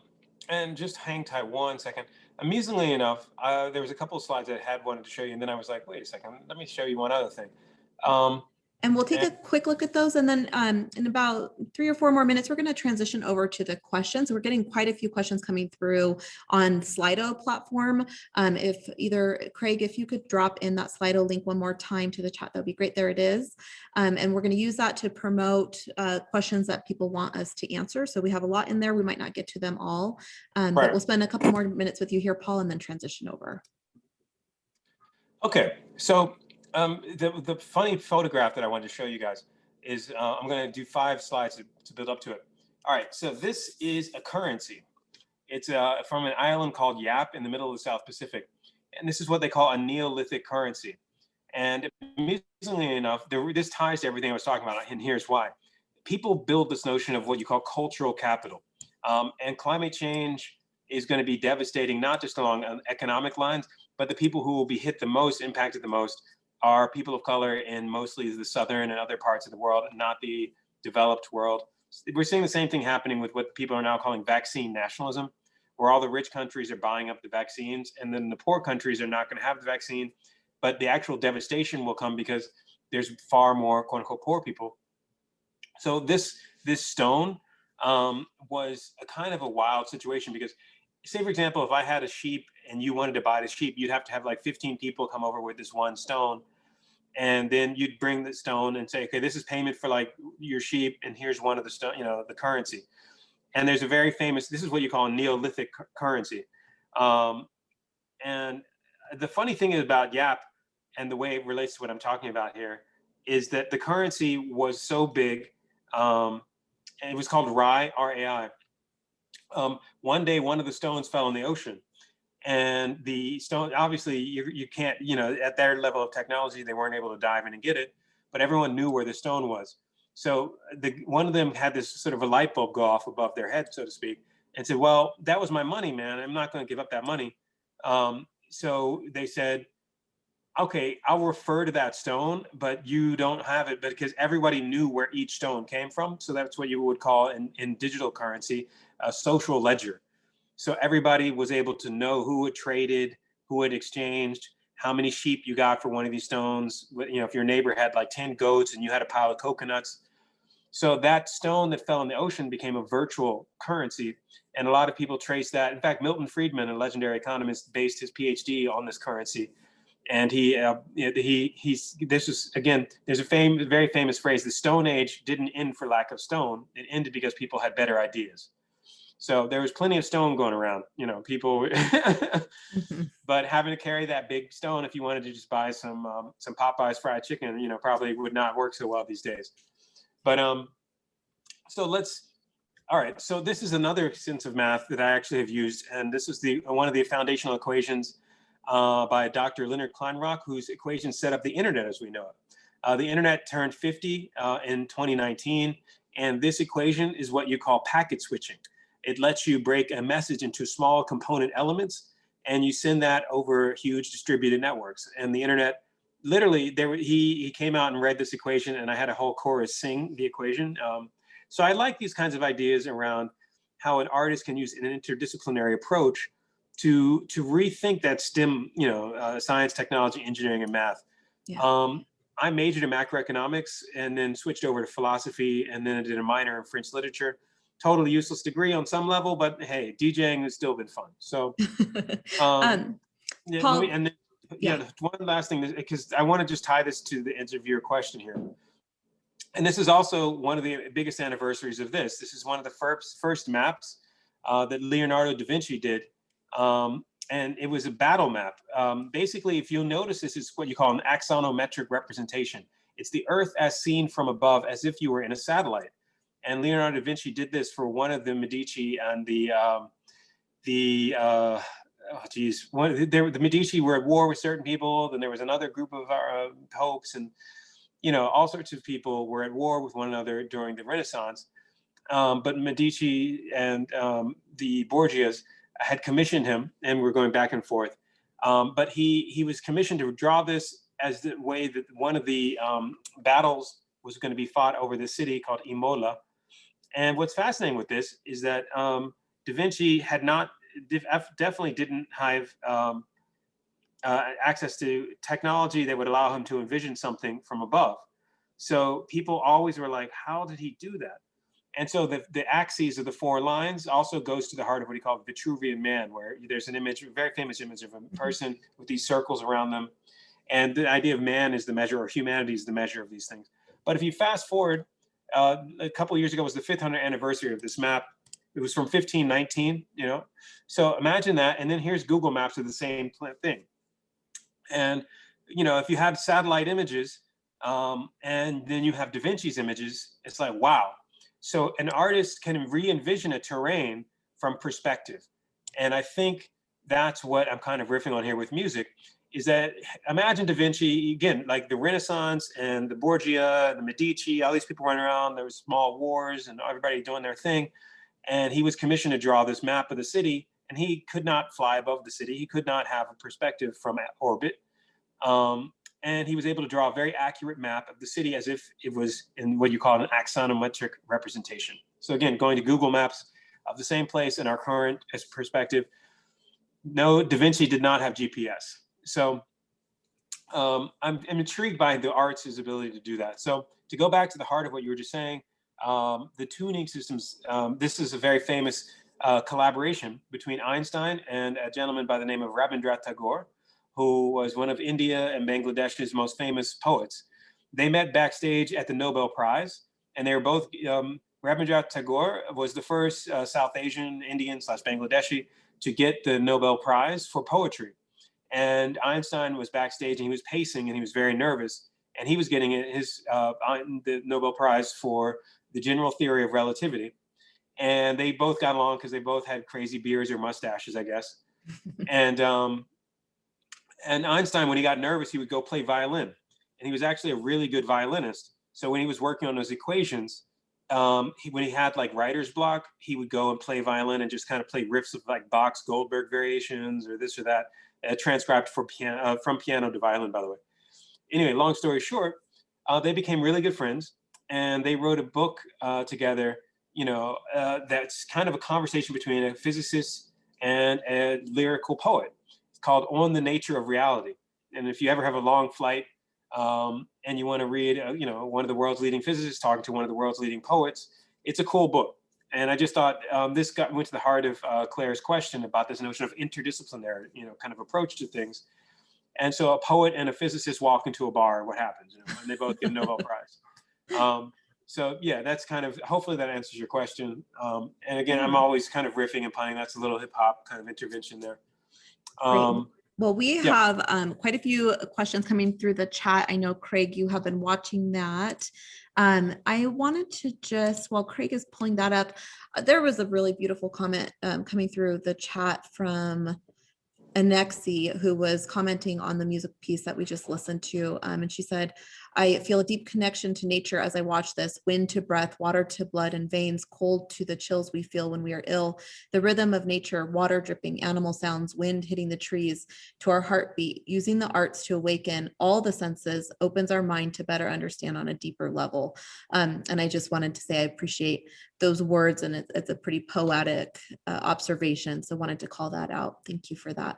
and just hang tight 1 second. Amusingly enough, there was a couple of slides I had wanted to show you, and then I was like, wait a second, let me show you one other thing. And we'll take a quick look at those. And then in about 3 or 4 more minutes, we're going to transition over to the questions. We're getting quite a few questions coming through on Slido platform. If either, Craig, if you could drop in that Slido link one more time to the chat, that'd be great. There it is. And we're going to use that to promote questions that people want us to answer. So we have a lot in there. We might not get to them all, but we'll spend a couple more minutes with you here, Paul, and then transition over. Okay, so the funny photograph that I wanted to show you guys is, I'm going to do 5 slides to build up to it. All right, so this is a currency. It's from an island called Yap in the middle of the South Pacific. And this is what they call a Neolithic currency. And amusingly enough, this ties to everything I was talking about, and here's why. People build this notion of what you call cultural capital. And climate change is going to be devastating, not just along economic lines, but the people who will be hit the most, impacted the most, are people of color in mostly the southern and other parts of the world, not the developed world. We're seeing the same thing happening with what people are now calling vaccine nationalism, where all the rich countries are buying up the vaccines, and then the poor countries are not going to have the vaccine, but the actual devastation will come because there's far more quote unquote poor people. So this stone was a kind of a wild situation, because say, for example, if I had a sheep and you wanted to buy the sheep, you'd have to have like 15 people come over with this one stone. And then you'd bring the stone and say, okay, this is payment for like your sheep, and here's one of the stone, the currency. And there's a very famous, this is what you call a Neolithic currency. And the funny thing about Yap and the way it relates to what I'm talking about here is that the currency was so big, and it was called Rai, R-A-I. One day, one of the stones fell in the ocean. And the stone, obviously, you can't, at their level of technology, they weren't able to dive in and get it, but everyone knew where the stone was. So one of them had this sort of a light bulb go off above their head, so to speak, and said, well, that was my money, man. I'm not going to give up that money. So they said, okay, I'll refer to that stone, but you don't have it, because everybody knew where each stone came from. So that's what you would call in digital currency, a social ledger. So everybody was able to know who had traded, who had exchanged, how many sheep you got for one of these stones. If your neighbor had like 10 goats and you had a pile of coconuts. So that stone that fell in the ocean became a virtual currency. And a lot of people trace that. In fact, Milton Friedman, a legendary economist, based his PhD on this currency. And this is, again, there's a very famous phrase, the Stone Age didn't end for lack of stone. It ended because people had better ideas. So there was plenty of stone going around, people, but having to carry that big stone, if you wanted to just buy some Popeyes fried chicken, probably would not work so well these days. But all right. So this is another sense of math that I actually have used. And this is one of the foundational equations by Dr. Leonard Kleinrock, whose equations set up the internet as we know it. The internet turned 50 in 2019. And this equation is what you call packet switching. It lets you break a message into small component elements, and you send that over huge distributed networks. And the internet, literally, he came out and read this equation, and I had a whole chorus sing the equation. So I like these kinds of ideas around how an artist can use an interdisciplinary approach to rethink that STEM, science, technology, engineering, and math. Yeah. I majored in macroeconomics and then switched over to philosophy, and then I did a minor in French literature. Totally useless degree on some level, but hey, DJing has still been fun. So, Paul, one last thing, because I want to just tie this to the end of your question here. And this is also one of the biggest anniversaries of this. This is one of the first maps that Leonardo da Vinci did. And it was a battle map. Basically, if you'll notice, this is what you call an axonometric representation. It's the Earth as seen from above, as if you were in a satellite. And Leonardo da Vinci did this for one of the Medici and the Medici were at war with certain people. Then there was another group of popes, and all sorts of people were at war with one another during the Renaissance. But Medici and the Borgias had commissioned him, and we're going back and forth. But he was commissioned to draw this as the way that one of the battles was going to be fought over the city called Imola. And what's fascinating with this is that Da Vinci had definitely didn't have access to technology that would allow him to envision something from above. So people always were like, how did he do that? And so the axes of the four lines also goes to the heart of what he called Vitruvian Man, where there's an image, a very famous image of a person with these circles around them. And the idea of man is the measure, or humanity is the measure of these things. But if you fast forward, a couple of years ago was the 500th anniversary of this map. It was from 1519, So imagine that. And then here's Google Maps of the same thing. And, if you have satellite images and then you have Da Vinci's images, it's like, wow. So an artist can re-envision a terrain from perspective. And I think that's what I'm kind of riffing on here with music, is that imagine Da Vinci, again, like the Renaissance and the Borgia, the Medici, all these people running around, there was small wars and everybody doing their thing. And he was commissioned to draw this map of the city, and he could not fly above the city. He could not have a perspective from orbit. And he was able to draw a very accurate map of the city as if it was in what you call an axonometric representation. So again, going to Google Maps of the same place in our current perspective, no, Da Vinci did not have GPS. So I'm intrigued by the arts' ability to do that. So to go back to the heart of what you were just saying, the tuning systems, this is a very famous collaboration between Einstein and a gentleman by the name of Rabindranath Tagore, who was one of India and Bangladesh's most famous poets. They met backstage at the Nobel Prize, and they were both, Rabindranath Tagore was the first South Asian, Indian/Bangladeshi to get the Nobel Prize for poetry. And Einstein was backstage and he was pacing and he was very nervous. And he was getting the Nobel Prize for the general theory of relativity. And they both got along because they both had crazy beards or mustaches, I guess. And Einstein, when he got nervous, he would go play violin. And he was actually a really good violinist. So when he was working on those equations, when he had like writer's block, he would go and play violin and just kind of play riffs of like Bach's Goldberg variations or this or that, transcribed from piano to violin, by the way. Anyway, long story short, they became really good friends, and they wrote a book together, that's kind of a conversation between a physicist and a lyrical poet. Called On the Nature of Reality. And if you ever have a long flight and you want to read, one of the world's leading physicists talking to one of the world's leading poets, it's a cool book. And I just thought this went to the heart of Claire's question about this notion of interdisciplinary, kind of approach to things. And so a poet and a physicist walk into a bar, what happens? And they both get a Nobel Prize. So yeah, that's kind of, hopefully that answers your question. And again, I'm always kind of riffing and playing. That's a little hip hop kind of intervention there. Well, we have quite a few questions coming through the chat. I know, Craig, you have been watching that. I wanted to just, while Craig is pulling that up, there was a really beautiful comment coming through the chat from Anexi, who was commenting on the music piece that we just listened to. And she said, I feel a deep connection to nature as I watch this, wind to breath, water to blood and veins, cold to the chills we feel when we are ill. The rhythm of nature, water dripping, animal sounds, wind hitting the trees, to our heartbeat, using the arts to awaken all the senses, opens our mind to better understand on a deeper level. And I just wanted to say I appreciate those words, and it's a pretty poetic observation. So wanted to call that out. Thank you for that.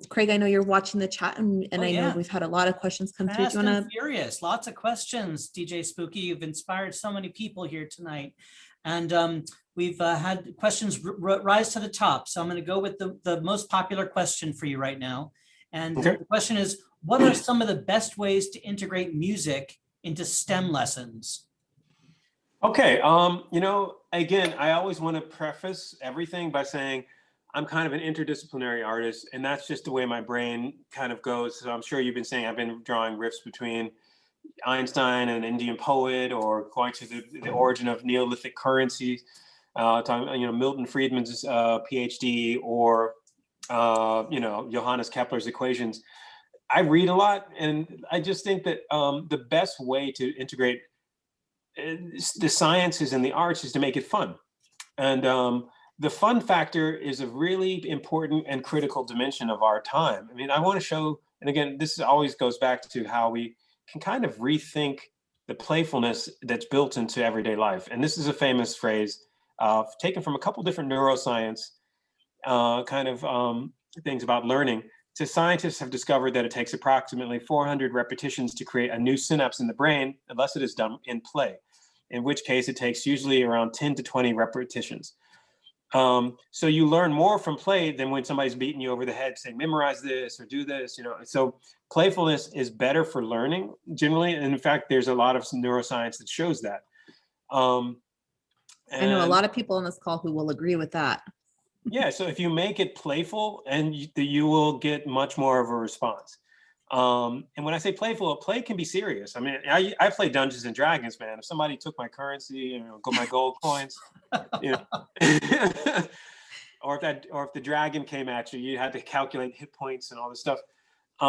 Craig, I know you're watching the chat, and I know we've had a lot of questions come through. Fast and furious, lots of questions, DJ Spooky. You've inspired so many people here tonight. And we've had questions rise to the top. So I'm going to go with the most popular question for you right now. And the question is, what are some of the best ways to integrate music into STEM lessons? Okay, again, I always want to preface everything by saying I'm kind of an interdisciplinary artist, and that's just the way my brain kind of goes. So I'm sure you've been saying I've been drawing riffs between Einstein and an Indian poet, or going to the origin of Neolithic currency, talking, Milton Friedman's PhD, or Johannes Kepler's equations. I read a lot, and I just think that the best way to integrate the sciences and the arts is to make it fun. And the fun factor is a really important and critical dimension of our time. I mean, I want to show, and again, this always goes back to how we can kind of rethink the playfulness that's built into everyday life. And this is a famous phrase taken from a couple different neuroscience things about learning. So scientists have discovered that it takes approximately 400 repetitions to create a new synapse in the brain, unless it is done in play, in which case it takes usually around 10 to 20 repetitions. So you learn more from play than when somebody's beating you over the head saying, memorize this or do this, So playfulness is better for learning generally. And in fact, there's a lot of neuroscience that shows that. I know a lot of people on this call who will agree with that. Yeah, so if you make it playful, and you will get much more of a response. And when I say playful, play can be serious. I mean, I play Dungeons and Dragons, man. If somebody took my currency, my gold coins, or if the dragon came at you, you had to calculate hit points and all this stuff. I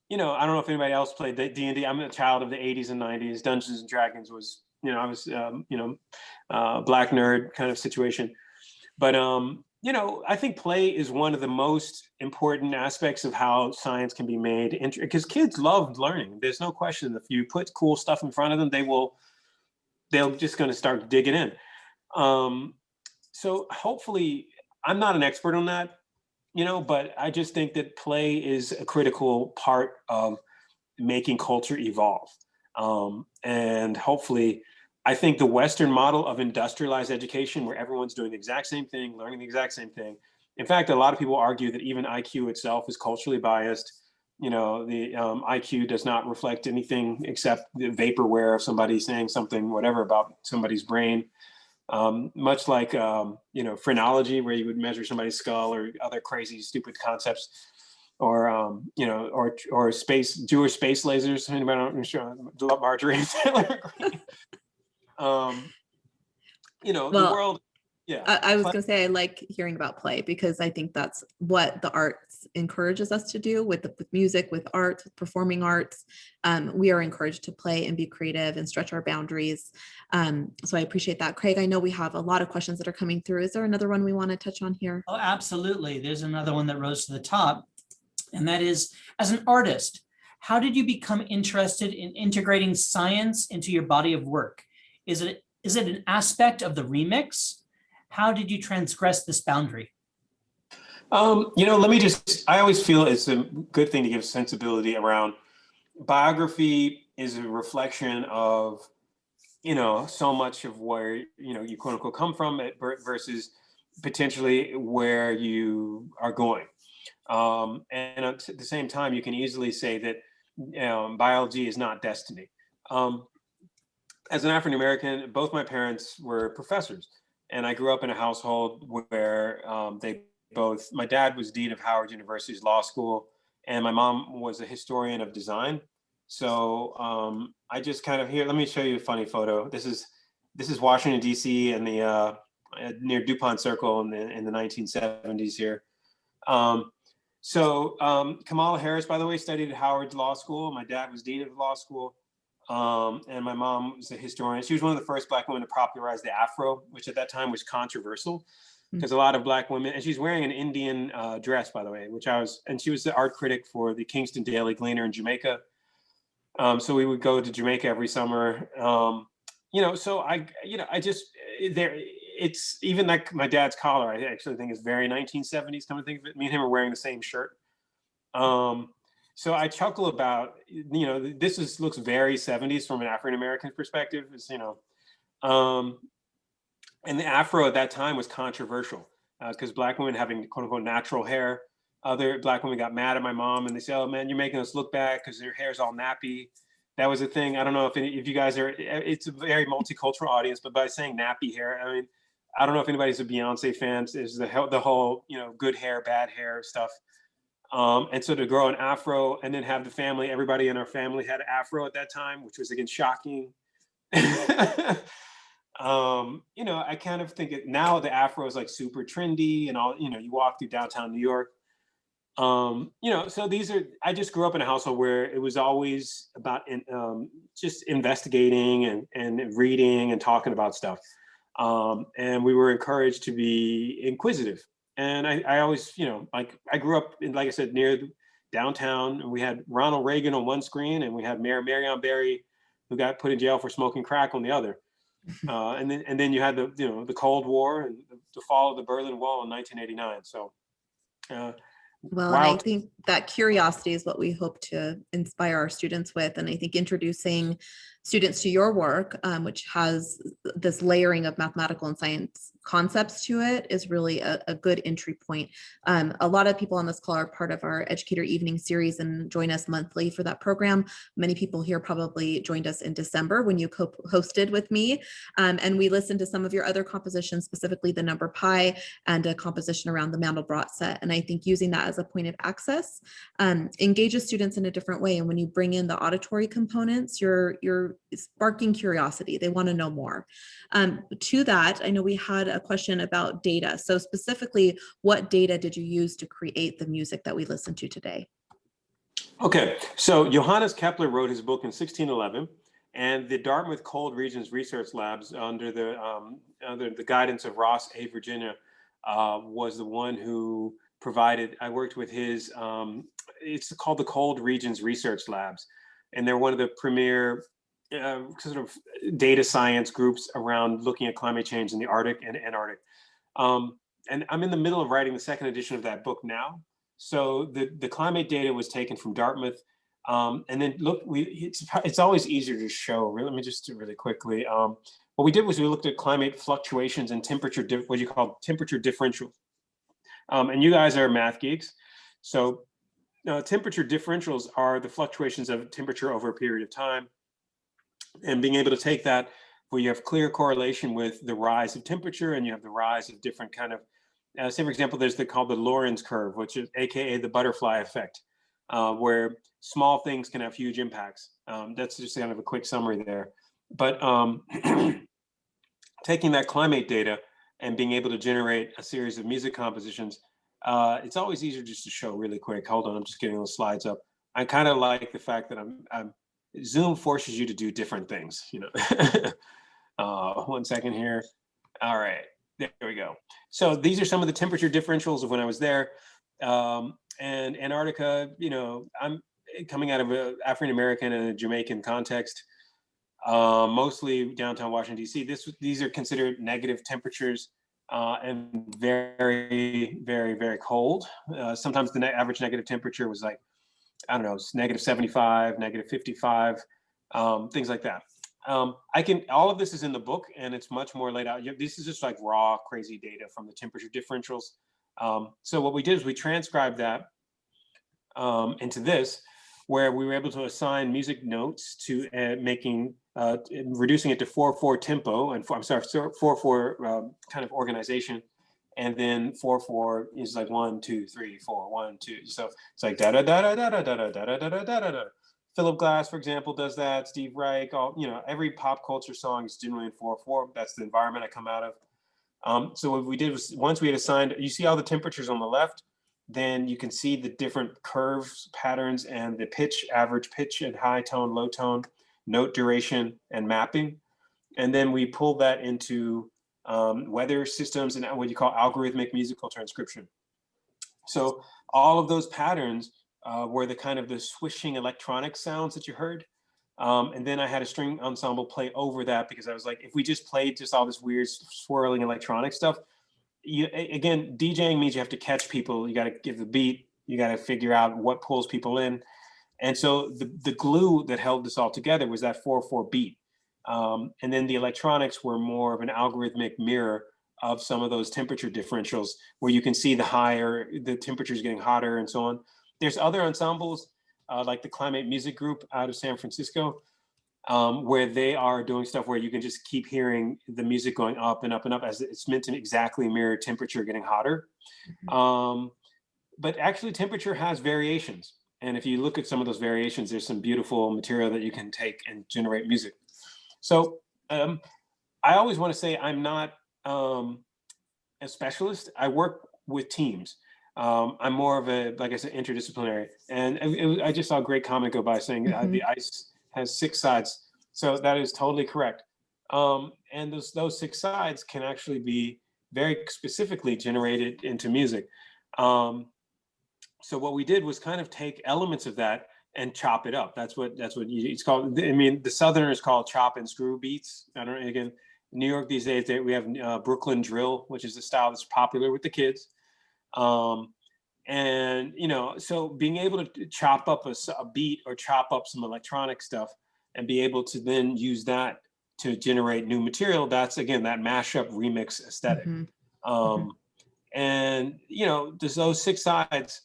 don't know if anybody else played D&D. I'm a child of the 80s and 90s. Dungeons and Dragons was, I was, black nerd kind of situation. But I think play is one of the most important aspects of how science can be made, because kids love learning. There's no question. If you put cool stuff in front of them, they're just going to start digging in. So hopefully, I'm not an expert on that, but I just think that play is a critical part of making culture evolve. And hopefully, I think the Western model of industrialized education, where everyone's doing the exact same thing, learning the exact same thing. In fact, a lot of people argue that even IQ itself is culturally biased. The IQ does not reflect anything except the vaporware of somebody saying something, whatever, about somebody's brain. Much like, phrenology, where you would measure somebody's skull, or other crazy, stupid concepts, or or Jewish space lasers. Anybody know Marjorie Taylor Greene? The world. Yeah, I was going to say, I like hearing about play, because I think that's what the arts encourages us to do with music, with art, with performing arts. We are encouraged to play and be creative and stretch our boundaries. So I appreciate that. Craig, I know we have a lot of questions that are coming through. Is there another one we want to touch on here? Oh, absolutely. There's another one that rose to the top, and that is, as an artist, how did you become interested in integrating science into your body of work? Is it an aspect of the remix? How did you transgress this boundary? I always feel it's a good thing to give sensibility around. Biography is a reflection of, so much of where, you quote unquote come from versus potentially where you are going. And at the same time, you can easily say that biology is not destiny. As an African-American, both my parents were professors. And I grew up in a household where my dad was dean of Howard University's law school, and my mom was a historian of design. So I just kind of let me show you a funny photo. This is Washington, D.C. and the near DuPont Circle in the 1970s here. Kamala Harris, by the way, studied at Howard Law School. My dad was dean of the law school. And my mom was a historian. She was one of the first Black women to popularize the Afro, which at that time was controversial, because a lot of Black women, and she's wearing an Indian dress, by the way, and she was the art critic for the Kingston Daily Gleaner in Jamaica. So we would go to Jamaica every summer. It's even like my dad's collar, I actually think is very 1970s, come to think of it. Me and him are wearing the same shirt. So I chuckle about, this looks very 70s from an African-American perspective. And the Afro at that time was controversial because Black women having quote unquote natural hair. Other Black women got mad at my mom and they said, "Oh man, you're making us look bad because your hair's all nappy." That was a thing. I don't know if you guys are, it's a very multicultural audience, but by saying nappy hair, I don't know if anybody's a Beyonce fan. There's the whole, good hair, bad hair stuff. And so to grow an Afro and then have the family, everybody in our family had an Afro at that time, which was again shocking. I kind of think now the Afro is like super trendy and all, you walk through downtown New York. So I just grew up in a household where it was always about just investigating and reading and talking about stuff. And we were encouraged to be inquisitive. And I always, I grew up in, like I said, near downtown, and we had Ronald Reagan on one screen and we had Mayor Marion Barry, who got put in jail for smoking crack, on the other. And then you had the Cold War and the fall of the Berlin Wall in 1989. So, well, and I think that curiosity is what we hope to inspire our students with. And I think introducing students to your work, which has this layering of mathematical and science concepts to it, is really a good entry point. A lot of people on this call are part of our Educator Evening series and join us monthly for that program. Many people here probably joined us in December when you co-hosted with me. And we listened to some of your other compositions, specifically the number pi and a composition around the Mandelbrot set. And I think using that as a point of access engages students in a different way. And when you bring in the auditory components, you're sparking curiosity. They want to know more. To that, I know we had a question about data. So specifically, what data did you use to create the music that we listened to today? Okay, so Johannes Kepler wrote his book in 1611, and the Dartmouth Cold Regions Research Labs, under the guidance of Ross A. Virginia, was the one who provided, I worked with his, it's called the Cold Regions Research Labs. And they're one of the premier sort of data science groups around looking at climate change in the Arctic and Antarctic. And I'm in the middle of writing the second edition of that book now. So the climate data was taken from Dartmouth. And then look, it's always easier to show. Let me just do really quickly. What we did was we looked at climate fluctuations and temperature, what you call temperature differentials. And you guys are math geeks. So temperature differentials are the fluctuations of temperature over a period of time. And being able to take that where you have clear correlation with the rise of temperature and you have the rise of different kind of, say for example, there's called the Lorenz curve, which is AKA the butterfly effect, where small things can have huge impacts. That's just kind of a quick summary there. But taking that climate data and being able to generate a series of music compositions, it's always easier just to show really quick. Hold on, I'm just getting those slides up. I kind of like the fact that Zoom forces you to do different things, you know. 1 second here. All right, there we go. So these are some of the temperature differentials of when I was there. And Antarctica, you know, I'm coming out of an African-American and a Jamaican context, mostly downtown Washington, D.C. These are considered negative temperatures and very, very, very cold. Sometimes the average negative temperature was like, I don't know, negative 75, negative 55, things like that. All of this is in the book and it's much more laid out. This is just like raw, crazy data from the temperature differentials. So what we did is we transcribed that into this, where we were able to assign music notes to reducing it to 4/4 tempo, and 4/4 kind of organization. And then 4/4 is like 1, 2, 3, 4, 1, 2. So it's like da da da da da da da da da da da da da. Philip Glass, for example, does that. Steve Reich, every pop culture song is generally in 4/4. That's the environment I come out of. So what we did was, once we had assigned, you see all the temperatures on the left, then you can see the different curves, patterns, and the pitch, average pitch and high tone, low tone, note duration, and mapping. And then we pulled that into weather systems and what you call algorithmic musical transcription. So all of those patterns were the kind of the swishing electronic sounds that you heard. And then I had a string ensemble play over that, because I was like, if we just played just all this weird swirling electronic stuff, again, DJing means you have to catch people. You got to give the beat. You got to figure out what pulls people in. And so the glue that held this all together was that 4/4 beat. And then the electronics were more of an algorithmic mirror of some of those temperature differentials, where you can see the temperatures getting hotter and so on. There's other ensembles like the Climate Music Group out of San Francisco, where they are doing stuff where you can just keep hearing the music going up and up and up, as it's meant to exactly mirror temperature getting hotter. But actually temperature has variations. And if you look at some of those variations, there's some beautiful material that you can take and generate music. So I always want to say I'm not a specialist. I work with teams. I'm more of a, like I said, interdisciplinary. And I just saw a great comment go by saying the ice has 6 sides. So that is totally correct. And those 6 sides can actually be very specifically generated into music. So what we did was kind of take elements of that and chop it up. That's what it's called. I mean, the Southerners call it chop and screw beats. I don't know, again, New York these days, we have Brooklyn drill, which is the style that's popular with the kids. And, so being able to chop up a beat or chop up some electronic stuff and be able to then use that to generate new material, that's, again, that mashup remix aesthetic. And, there's those 6 sides.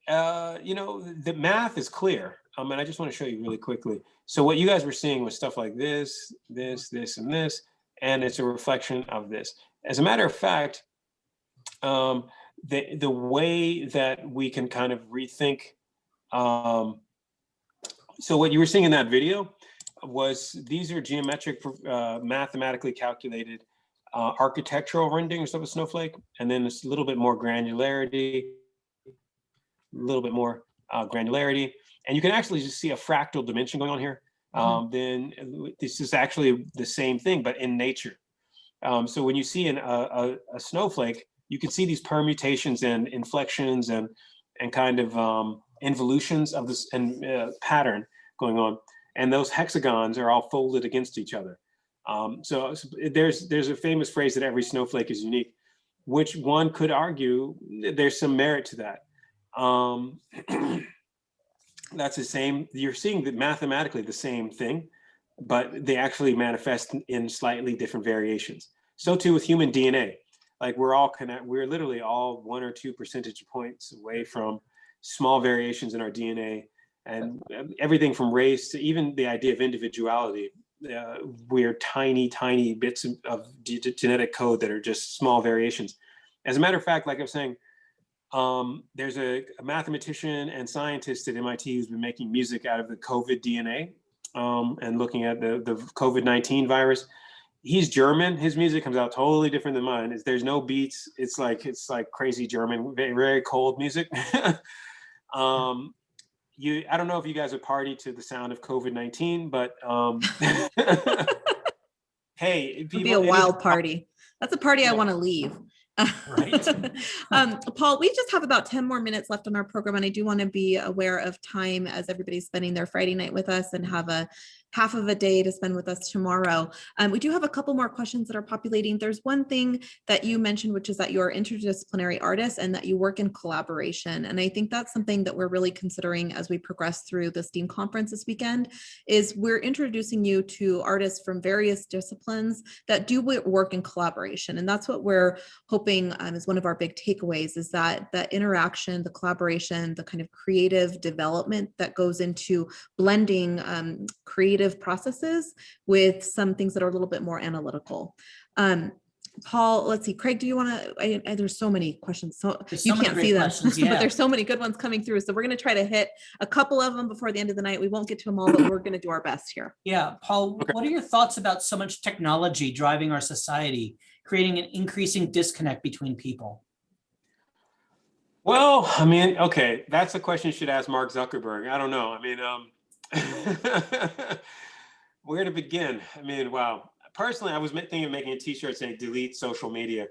The math is clear. And I just want to show you really quickly. So what you guys were seeing was stuff like this, this, and this, and it's a reflection of this. As a matter of fact, the way that we can kind of rethink. So what you were seeing in that video was, these are geometric, mathematically calculated architectural renderings of a snowflake, and then it's a little bit more granularity, and you can actually just see a fractal dimension going on here. Then this is actually the same thing, but in nature. So when you see a snowflake, you can see these permutations and inflections and kind of involutions of this and pattern going on. And those hexagons are all folded against each other. So there's a famous phrase that every snowflake is unique, which one could argue there's some merit to that. That's the same, you're seeing that mathematically the same thing, but they actually manifest in slightly different variations. So too with human DNA. Like we're literally all 1 or 2 percentage points away from small variations in our DNA, and everything from race to even the idea of individuality. We're tiny bits of genetic code that are just small variations. As a matter of fact, like I was saying, there's a mathematician and scientist at MIT who's been making music out of the COVID DNA and looking at the COVID-19 virus. He's German. His music comes out totally different than mine. There's no beats. It's like crazy German, very, very cold music. I don't know if you guys would party to the sound of COVID-19, but hey, it'd be a wild party. That's a party I want to leave. Right. Paul, we just have about 10 more minutes left on our program, and I do want to be aware of time as everybody's spending their Friday night with us and have a half of a day to spend with us tomorrow. We do have a couple more questions that are populating. There's one thing that you mentioned, which is that you're interdisciplinary artists and that you work in collaboration. And I think that's something that we're really considering as we progress through the STEAM conference this weekend, is we're introducing you to artists from various disciplines that do work in collaboration. And that's what we're hoping is one of our big takeaways, is that interaction, the collaboration, the kind of creative development that goes into blending creative processes with some things that are a little bit more analytical. Paul, let's see, Craig, do you want to, there's so many questions, so you can't see them, yeah. But there's so many good ones coming through. So we're going to try to hit a couple of them before the end of the night. We won't get to them all, but we're going to do our best here. Yeah, Paul, what are your thoughts about so much technology driving our society, creating an increasing disconnect between people? Well, I mean, okay, that's a question you should ask Mark Zuckerberg. I don't know. I mean, where to begin? I mean, wow. Personally, I was thinking of making a t-shirt saying delete social media.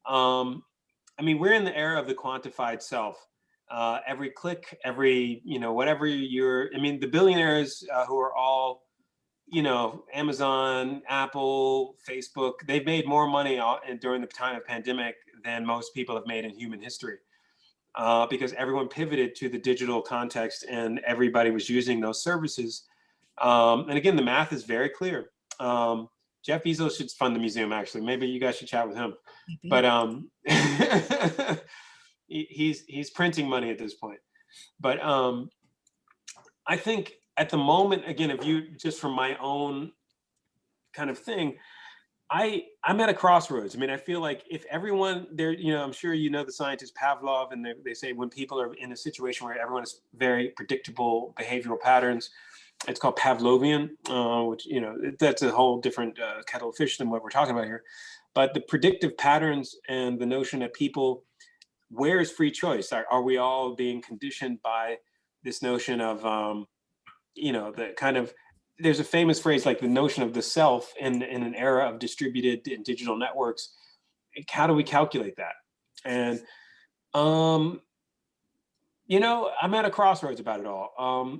I mean, we're in the era of the quantified self. Every click, every, whatever the billionaires who are all, Amazon, Apple, Facebook, they've made more money during the time of pandemic than most people have made in human history. Because everyone pivoted to the digital context and everybody was using those services. And again, the math is very clear. Jeff Bezos should fund the museum, actually. Maybe you guys should chat with him. Maybe. But he's printing money at this point. But I think at the moment, again, if you just from my own kind of thing, I'm at a crossroads. I mean, I feel like if everyone there, I'm sure the scientist Pavlov, and they say when people are in a situation where everyone has very predictable behavioral patterns, it's called Pavlovian, which, that's a whole different kettle of fish than what we're talking about here. But the predictive patterns and the notion that people, where is free choice? Are we all being conditioned by this notion of, the kind of, there's a famous phrase like the notion of the self in an era of distributed and digital networks. How do we calculate that? And, I'm at a crossroads about it all.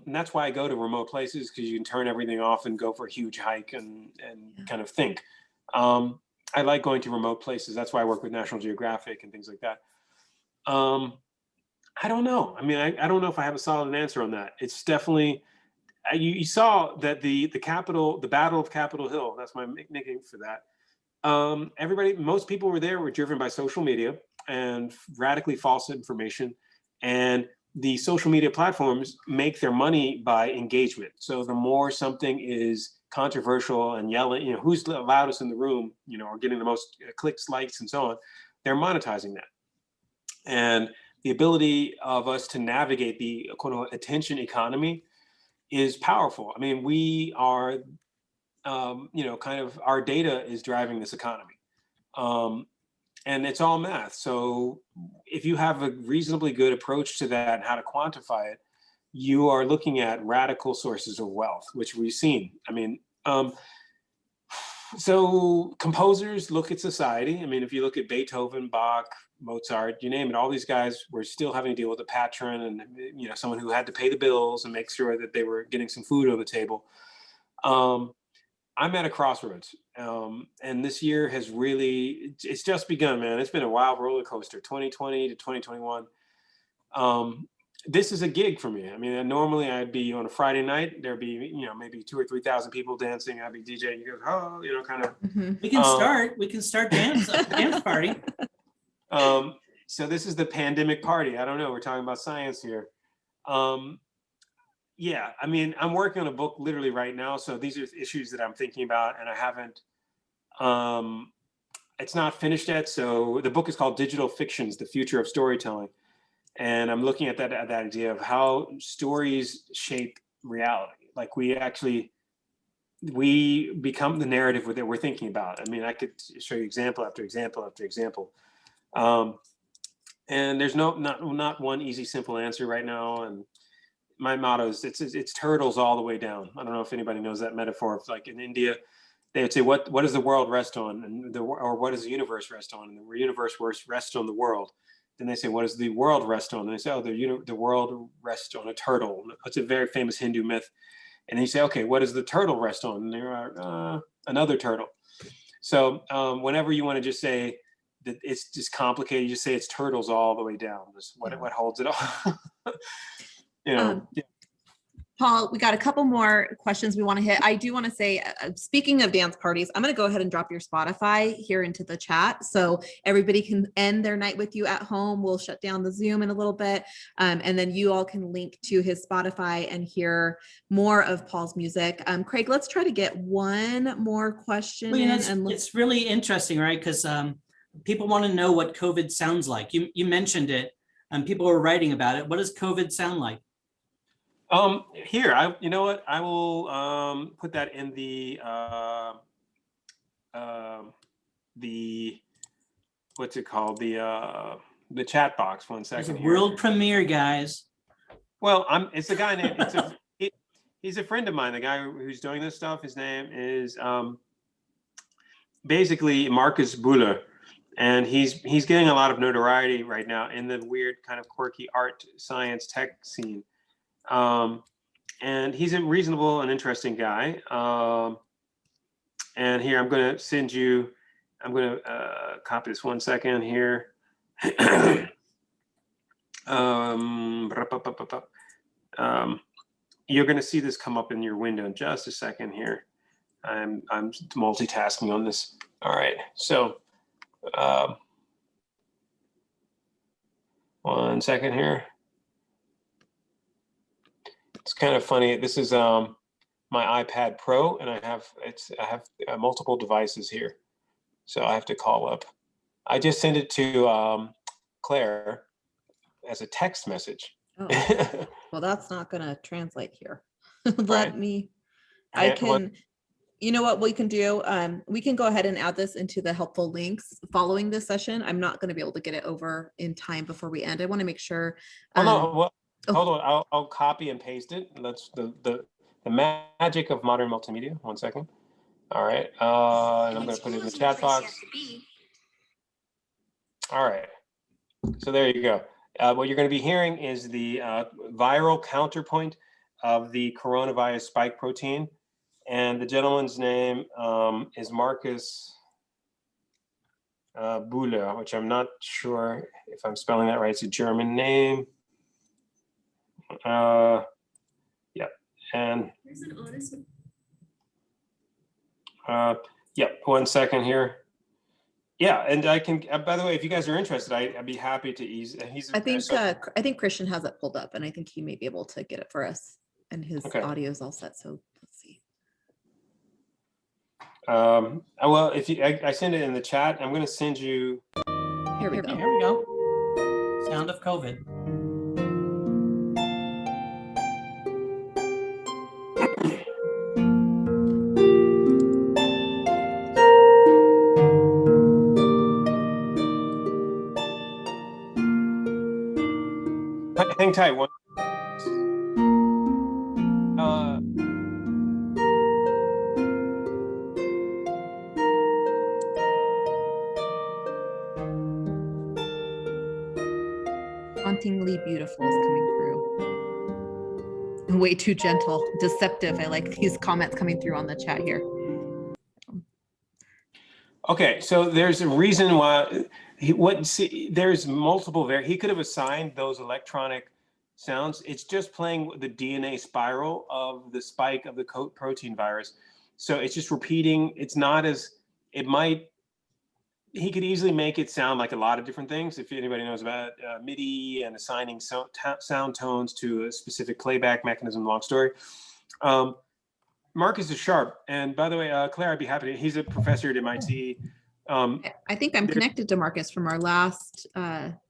And that's why I go to remote places, because you can turn everything off and go for a huge hike and kind of think. I like going to remote places. That's why I work with National Geographic and things like that. I don't know. I mean, I don't know if I have a solid answer on that. It's definitely, you saw that the Battle of Capitol Hill, that's my nickname for that. Most people were driven by social media and radically false information. And the social media platforms make their money by engagement. So the more something is controversial and yelling, who's the loudest in the room, or getting the most clicks, likes, and so on, they're monetizing that. And the ability of us to navigate the quote unquote attention economy is powerful. I mean, we are, kind of our data is driving this economy. And it's all math. So if you have a reasonably good approach to that and how to quantify it, you are looking at radical sources of wealth, which we've seen. I mean, So composers look at society. I mean, if you look at Beethoven, Bach, Mozart, you name it, all these guys were still having to deal with a patron and, you know, someone who had to pay the bills and make sure that they were getting some food on the table. I'm at a crossroads. And this year has really, it's just begun, man. It's been a wild roller coaster, 2020 to 2021. This is a gig for me. I mean, normally I'd be on a Friday night, there'd be, you know, maybe 2,000 or 3,000 people dancing. I'd be DJing. You go, oh, you know, kind of. We can start dance party. So this is the pandemic party. I don't know. We're talking about science here. Yeah, I mean, I'm working on a book literally right now. So these are issues that I'm thinking about, and I haven't, it's not finished yet. So the book is called Digital Fictions, The Future of Storytelling. And I'm looking at that idea of how stories shape reality. Like we become the narrative that we're thinking about. I mean, I could show you example after example after example. And there's not one easy, simple answer right now. And my motto is it's turtles all the way down. I don't know if anybody knows that metaphor. It's like in India, they would say, what does the world rest on? And or what does the universe rest on? And the universe rests on the world. Then they say, what does the world rest on? And they say, oh, the world rests on a turtle. It's a very famous Hindu myth. And then you say, okay, what does the turtle rest on? And there are another turtle. So whenever you want to just say that it's just complicated, you just say it's turtles all the way down. That's what holds it all. You know. Paul, we got a couple more questions we want to hit. I do want to say, speaking of dance parties, I'm going to go ahead and drop your Spotify here into the chat so everybody can end their night with you at home. We'll shut down the Zoom in a little bit, and then you all can link to his Spotify and hear more of Paul's music. Craig, let's try to get one more question. Well, you know, it's really interesting, right? Because people want to know what COVID sounds like. You mentioned it, and people are writing about it. What does COVID sound like? Here, you know what? I will put that in the what's it called? The chat box. 1 second. It's a world premiere, guys. Well, it's a guy named he's a friend of mine. The guy who's doing this stuff. His name is basically Marcus Buller, and he's getting a lot of notoriety right now in the weird kind of quirky art, science, tech scene. And he's a reasonable and interesting guy. And here, I'm going to copy this 1 second here. You're going to see this come up in your window in just a second here. I'm multitasking on this. All right. So, 1 second here. It's kind of funny. This is my iPad Pro, and I have multiple devices here, so I have to call up. I just sent it to Claire as a text message. Oh. Well, that's not going to translate here. Right. You know what we can do? We can go ahead and add this into the helpful links following this session. I'm not going to be able to get it over in time before we end. I want to make sure. Hold on, I'll copy and paste it. That's the magic of modern multimedia. 1 second. All right, and I'm going to put it in the chat box. All right, so there you go. What you're going to be hearing is the viral counterpoint of the coronavirus spike protein, and the gentleman's name is Marcus Buller, which I'm not sure if I'm spelling that right. It's a German name. Yeah, and yeah, 1 second here. Yeah, and I can. By the way, if you guys are interested, I'd be happy to ease. I think Christian has it pulled up, and I think he may be able to get it for us. And his audio is all set. So let's see. Well, if I send it in the chat, I'm going to send you. Here we go. Here we go. Sound of COVID. Hang tight. One. hauntingly beautiful is coming through. Way too gentle, deceptive. I like these comments coming through on the chat here. Okay, so there's a reason why there's multiple he could have assigned those electronic sounds. It's just playing the DNA spiral of the spike of the protein virus. So it's just repeating. It's not as, he could easily make it sound like a lot of different things. If anybody knows about MIDI and assigning sound tones to a specific playback mechanism, long story. Marcus is sharp. And by the way, Claire, I'd be happy to, he's a professor at MIT. I think I'm connected to Marcus from our last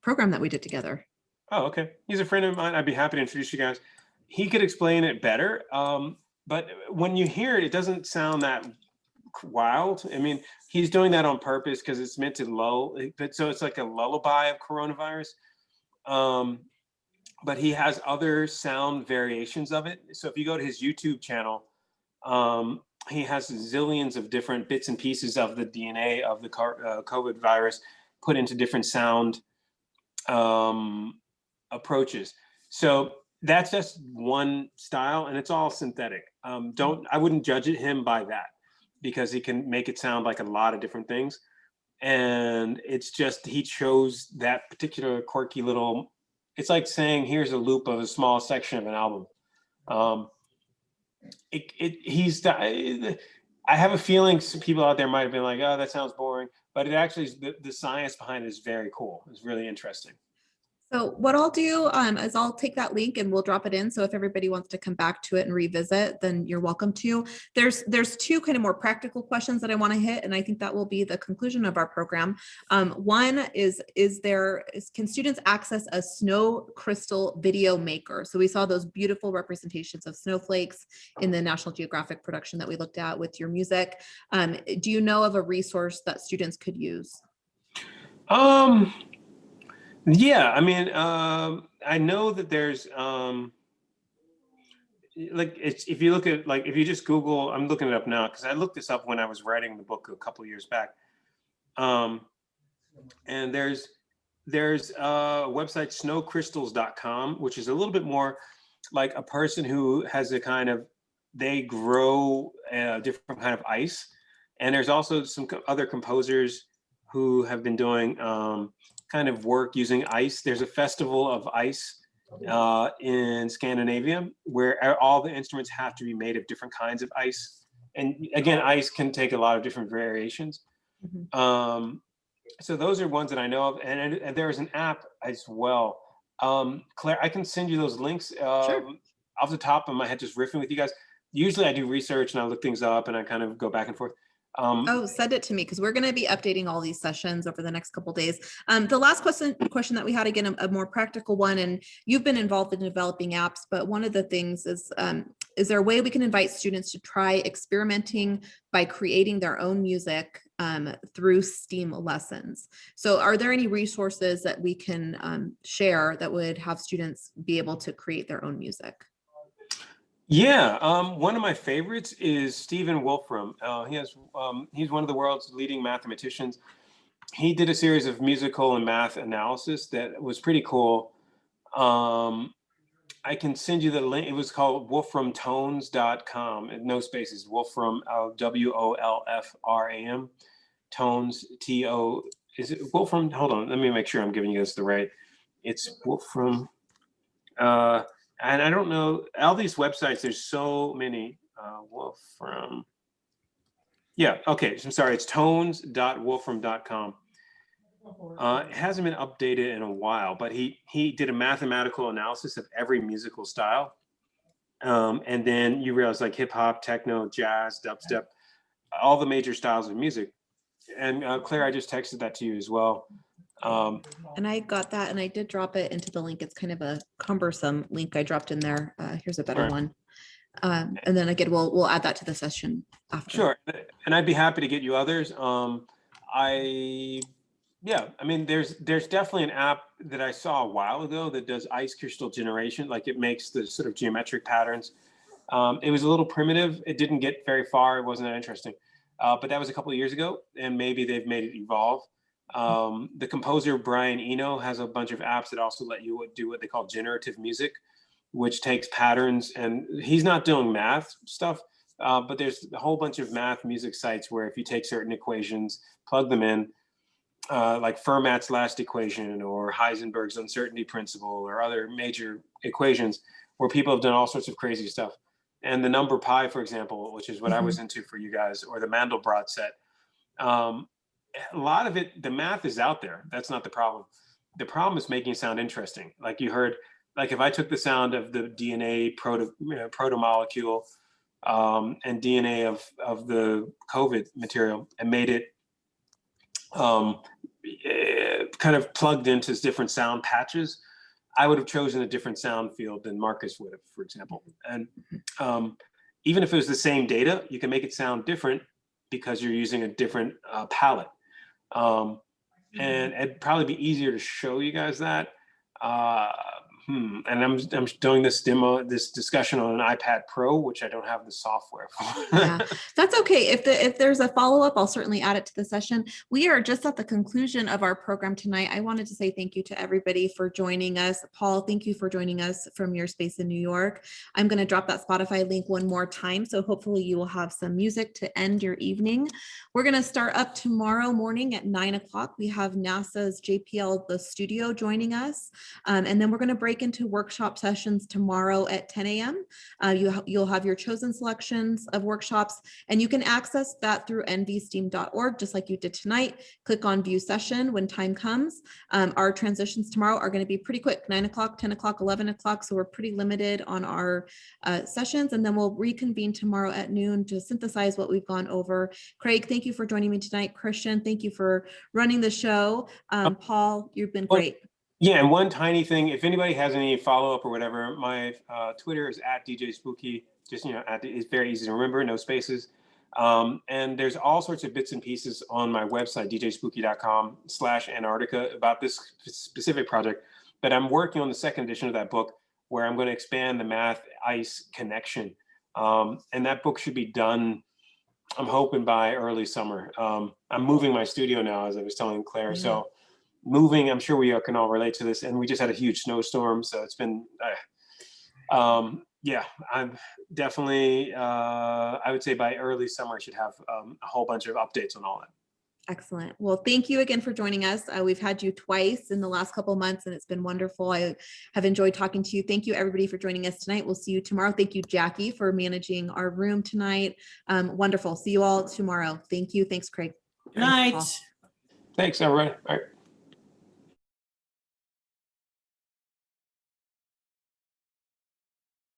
program that we did together. Oh, okay. He's a friend of mine. I'd be happy to introduce you guys. He could explain it better. But when you hear it, it doesn't sound that wild. I mean, he's doing that on purpose because it's meant to lull. So it's like a lullaby of coronavirus. But he has other sound variations of it. So if you go to his YouTube channel, he has zillions of different bits and pieces of the DNA of the COVID virus put into different sound approaches. So that's just one style, and it's all synthetic. I wouldn't judge him by that, because he can make it sound like a lot of different things. And it's just, he chose that particular quirky little, it's like saying, here's a loop of a small section of an album. I have a feeling some people out there might have been like, oh, that sounds boring, but it actually is, the science behind it is very cool. It's really interesting. So what I'll do is I'll take that link and we'll drop it in. So if everybody wants to come back to it and revisit, then you're welcome to. There's two kind of more practical questions that I want to hit, and I think that will be the conclusion of our program. One is can students access a snow crystal video maker? So we saw those beautiful representations of snowflakes in the National Geographic production that we looked at with your music. Do you know of a resource that students could use? Yeah, I mean, I know that there's if you look at, if you just Google, I'm looking it up now because I looked this up when I was writing the book a couple of years back. And there's a website, snowcrystals.com, which is a little bit more like a person who has they grow a different kind of ice. And there's also some other composers who have been doing kind of work using ice. There's a festival of ice in Scandinavia where all the instruments have to be made of different kinds of ice. And again, ice can take a lot of different variations. Mm-hmm. So those are ones that I know of. And there's an app as well. Claire, I can send you those links. Sure. Off the top of my head, just riffing with you guys. Usually I do research and I look things up and I kind of go back and forth. Send it to me because we're going to be updating all these sessions over the next couple of days. The last question that we had, again, a more practical one, and you've been involved in developing apps, but one of the things is there a way we can invite students to try experimenting by creating their own music through STEAM lessons? So are there any resources that we can share that would have students be able to create their own music? Yeah, one of my favorites is Stephen Wolfram. He's one of the world's leading mathematicians. He did a series of musical and math analysis that was pretty cool. I can send you the link. It was called wolframtones.com, and no spaces. Wolfram, WOLFRAM, tones, TO. Is it Wolfram? Hold on, let me make sure I'm giving you this the right. It's Wolfram. And I don't know, all these websites, there's so many. Wolfram. Yeah, okay, I'm sorry, it's tones.wolfram.com. It hasn't been updated in a while, but he did a mathematical analysis of every musical style. And then you realize like hip hop, techno, jazz, dubstep, all the major styles of music. And Claire, I just texted that to you as well. And I got that, and I did drop it into the link. It's kind of a cumbersome link I dropped in there. Here's a better one. And then again, we'll add that to the session after. Sure, and I'd be happy to get you others. I mean, there's definitely an app that I saw a while ago that does ice crystal generation. Like it makes the sort of geometric patterns. It was a little primitive. It didn't get very far. It wasn't that interesting. But that was a couple of years ago, and maybe they've made it evolve. The composer Brian Eno has a bunch of apps that also let you do what they call generative music, which takes patterns, and he's not doing math stuff, but there's a whole bunch of math music sites where if you take certain equations, plug them in, like Fermat's last equation or Heisenberg's uncertainty principle or other major equations, where people have done all sorts of crazy stuff. And the number pi, for example, which is what I was into for you guys, or the Mandelbrot set. A lot of it, the math is out there. That's not the problem. The problem is making it sound interesting. Like you heard, like if I took the sound of the DNA protomolecule and DNA of the COVID material and made it kind of plugged into different sound patches, I would have chosen a different sound field than Marcus would have, for example. And even if it was the same data, you can make it sound different because you're using a different palette. And it'd probably be easier to show you guys that. And I'm doing this discussion on an iPad Pro, which I don't have the software for. Yeah, that's okay. If there's a follow-up, I'll certainly add it to the session. We are just at the conclusion of our program tonight. I wanted to say thank you to everybody for joining us. Paul, thank you for joining us from your space in New York. I'm going to drop that Spotify link one more time, so hopefully you will have some music to end your evening. We're going to start up tomorrow morning at 9 o'clock. We have NASA's JPL, the studio, joining us. And then we're going to break into workshop sessions tomorrow at 10 a.m. You'll have your chosen selections of workshops, and you can access that through nvsteam.org, just like you did tonight. Click on view session when time comes. Our transitions tomorrow are going to be pretty quick, 9 o'clock, 10 o'clock, 11 o'clock. So we're pretty limited on our sessions, and then we'll reconvene tomorrow at noon to synthesize what we've gone over. Craig, thank you for joining me tonight. Christian, thank you for running the show. Paul, you've been great. Yeah, and one tiny thing, if anybody has any follow-up or whatever, my Twitter is @DJSpooky. Just, it's very easy to remember, no spaces. And there's all sorts of bits and pieces on my website, djspooky.com/Antarctica, about this specific project. But I'm working on the second edition of that book, where I'm going to expand the math ice connection. And that book should be done, I'm hoping, by early summer. I'm moving my studio now, as I was telling Claire. Yeah. So moving, I'm sure we can all relate to this, and we just had a huge snowstorm, so it's been yeah, I'm definitely I would say by early summer I should have a whole bunch of updates on all that. Excellent. Well, thank you again for joining us. We've had you twice in the last couple of months, and it's been wonderful. I have enjoyed talking to you. Thank you, everybody, for joining us tonight. We'll see you tomorrow. Thank you, Jackie, for managing our room tonight. Wonderful. See you all tomorrow. Thank you. Thanks, Craig. Good night. Thanks, everybody. All right.